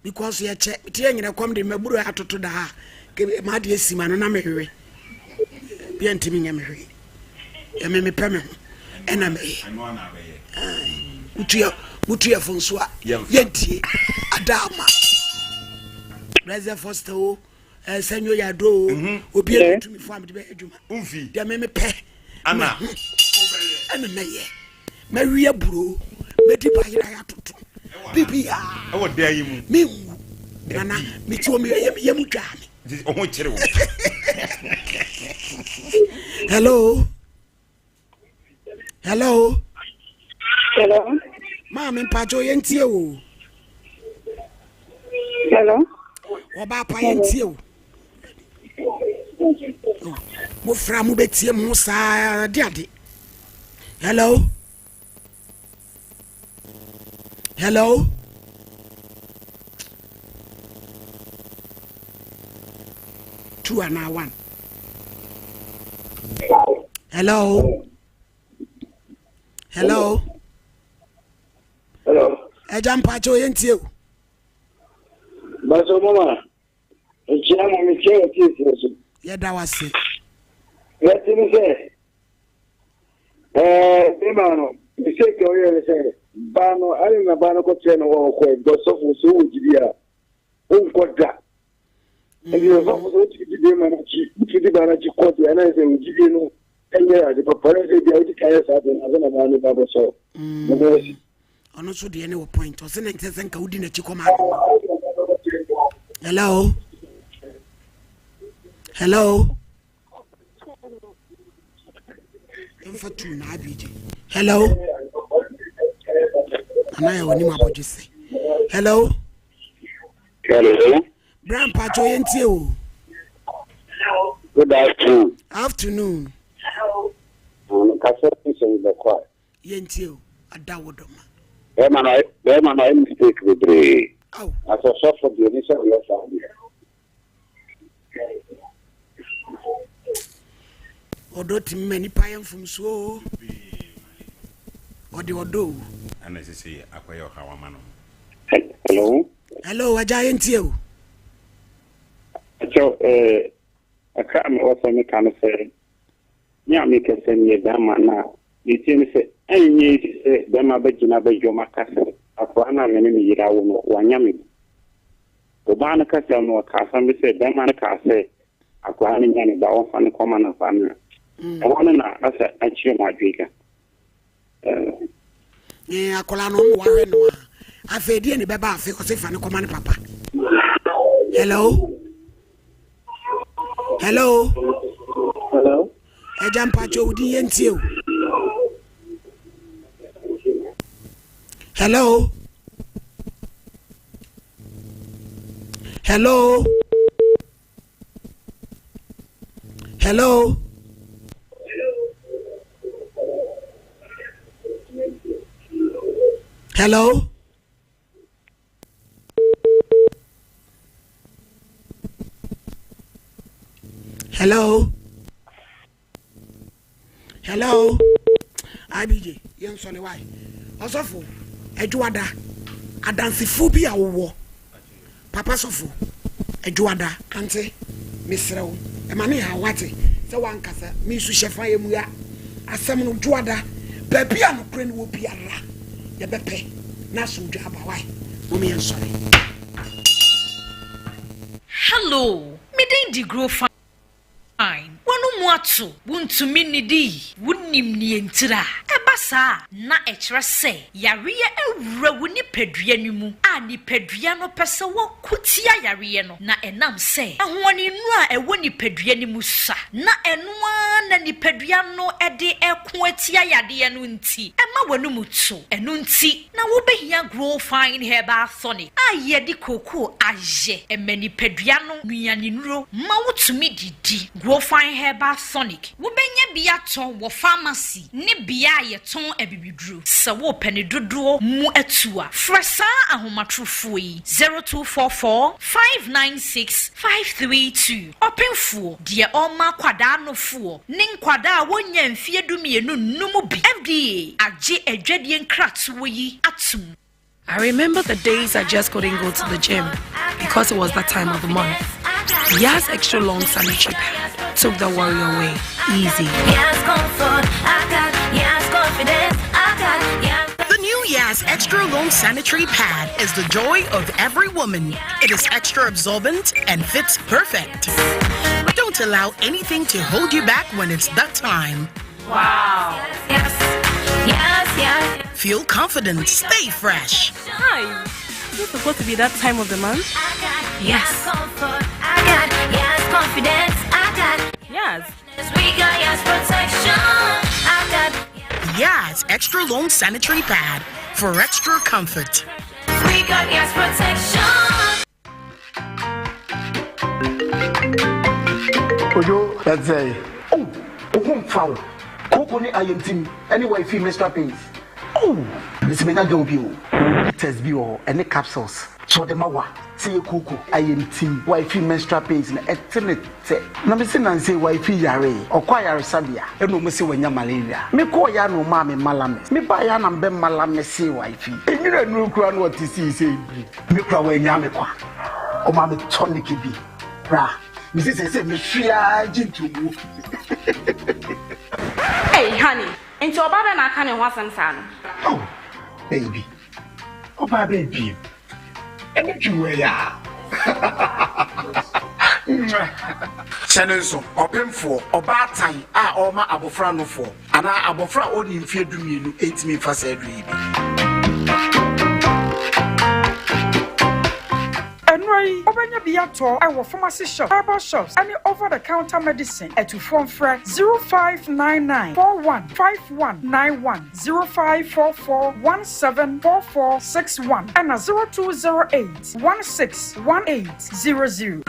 because ya che tie nyina kom de maburu atoto da ha ke ma de esima no na mehwe bia ntimi nya mehwe ya me peme ena me mutu fonso a yedie adama Blaze Foster o senyo ya do obi etumi fo am de be adwuma umfi de me pe ana meye mawie buro medi ba yira ya toto bibia e wo de ayi mu mi nana mi ti o mi ye mu dwa mi o ho kire wo hello mama mpajo yentie o hello oba pa yentie o mo fra mo betie mo sa ade. Hello. Hello. Two and now one. Hello. Hello. Hello. Ejampa cho yentie. Baso mama. Ejama mi che tisi. Ye da wase. Let me say. Emano, mi se ke oye se. Bano, ali na bano ko tena wo ko do so fu so ujibia. Unkoda. Ebi o so fu so ujibia mana chi, ujibia bana chi ko ti ana se ujibia no. Enye ya de papa se bia udi kaya sa de na na mani babo so. Ono so de any point. O se na ntse nka udi na chi koma. Hello. Hello. Infatu na abiji. Hello. Anaya woni mabojise. Hello. Hello. Grandpa cho yentie o. Good afternoon. Afternoon. Kasa pisen the kwa. Yentie o adawodoma. Be man I mistake bebre. Oh. As a shop for the initial year family. Odo timme ni payan fum so. Odo. And as I say, Aquayo Hawamano. Hello. Hello, aja yentie o. So I can't also make an say. Yeah, make a send me dama now. You see, say, any say, Dama Bejina Bejo Macassa, Aquana, many year one yammy. Obana Castle no Casa, me say, Dama Casa, Aquana, and Down Fan Common of Family. I want to know, I said, I cheer my drink. Akola no ware no afedi ni beba afi ko se fa ne koma ne papa. Hello. Hello. Hello. Ejampa cho udi yentie o. Hello. Hello. Hello. Hello. Hello. Hello. IBJ, yen sole why. Osofo, Ejuada. Adansifo bi awo. Papa sofo. Ejuada, ante misrew. E mane ha wate. Se wankasa, mi su shefa yemu ya. Asem no Juada. Baby am kure ni wo biara. Ye bepe. Na so djaba why. Mummy en sole. Hello. Me dey di grow fine. Wanu muatu wuntumi nidi wunim ni entira ebasa na echre se yariye ewura woni padua ni mu a ni padua no pese wo kutia yariye no na enam se ahoni nu a ewo ni padua ni mu sa na enoa na ni padua no ede eko atia yade no nti ema wanu mutu enu nti na wo behia grow fine herbal tonic a ye di koko aje emani padua no nuane nuro ma wotumi didi grow fine herbal tonic wo benya bia ton wo pharmacy ne bia ye ton abibidru se wo pani dodo mu atua fresa ahomatrofo yi 0244 596 532 openfo de oma kwada nofo ne kwada wonya mfie dumienu numu bi FDA age adwadie nkratowo yi atum. I remember the days I just couldn't go to the gym because it was that time of the month. Yas Extra Long Sanitary Pad took the worry away. Easy. The new Yas Extra Long Sanitary Pad is the joy of every woman. It is extra absorbent and fits perfect. Don't allow anything to hold you back when it's that time. Wow. Yes. Feel confident. Stay fresh. Hi. Is it supposed to be that time of the month? Yes. Yes. Yas Extra Long Sanitary Pad for extra comfort. We got Yas protection. Ojo That's say. Oh, foul. Coco ni IMT. Anyway, fee Mr. Pace. Oh, this may not go you. Test bio any capsules. So the mawa. Say Coco IMT. Wifey menstrual pains in eternity. Na me say nan say wifey yare. Okwa yare sabia. E no me say wanya malaria. Me ko ya no ma me malame. Me ba ya na mbe malame say wifey. Enyira no kura no what see say bi. Me kura wanya me kwa. O ma me tonic bi. Bra. Me say me fia jintu. Hey honey, into oba be na kan e ho asem sa no. Oh, baby. Oba baby. Channel so open for oba time a oma abofra no for ana abofra oni mfie dumienu etimi fa sa adui bi. Enwai obanya biato I pharmacy shop, herbal shops, any over the counter medicine at to phone fresh 0599 415191 0544174461 and 0208 161800.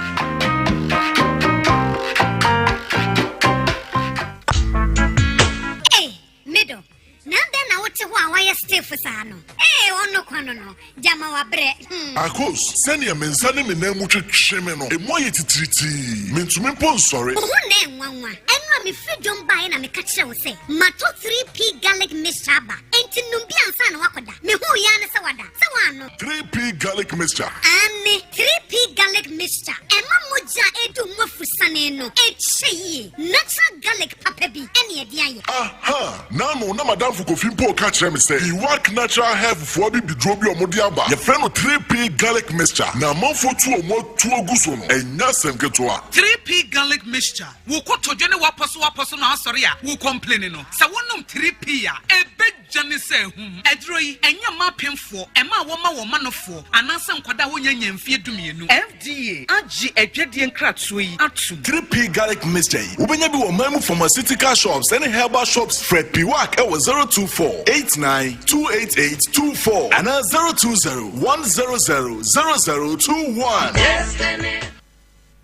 Middle. Now then, I want to why stay for Sano. Eh, on no quanono, Jama bre. Akos, send your men sending me name which shemeno, a moye triti, mean to me pon sorry. Who name one? And me free don't buy and me catch you say, Mato 3P garlic mixture, and to Numbian San Wakoda, me who yana sawada, sawano. 3P garlic mixture. And me 3P garlic mixture, and Mamuja edu mofusaneno, eche, natural garlic papebi, any idea. Aha, now no, madame for Kofimpo catch them say, you work natural health for be drobi or modiaba. Your friend 3P garlic mixture, now more for 2 or more 2 guson, and Nasem Ketua. 3P garlic mixture, who got to Jenny Wapasu na sorry, who complaining no. So one 3P ya, a big Johnny say, Edroy, and your mapping for, and my woman for, and answer Kwada Wunyan fear to me. FDA, AG, a Jedian Kratsui, Atsu. 3P garlic mixture, Ubenabi or Mamu pharmaceutical shops, any herbal shops, Fred Piwak, 024-89-288-24 and 020-100-0021.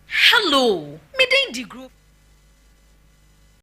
Hello, me didn't group.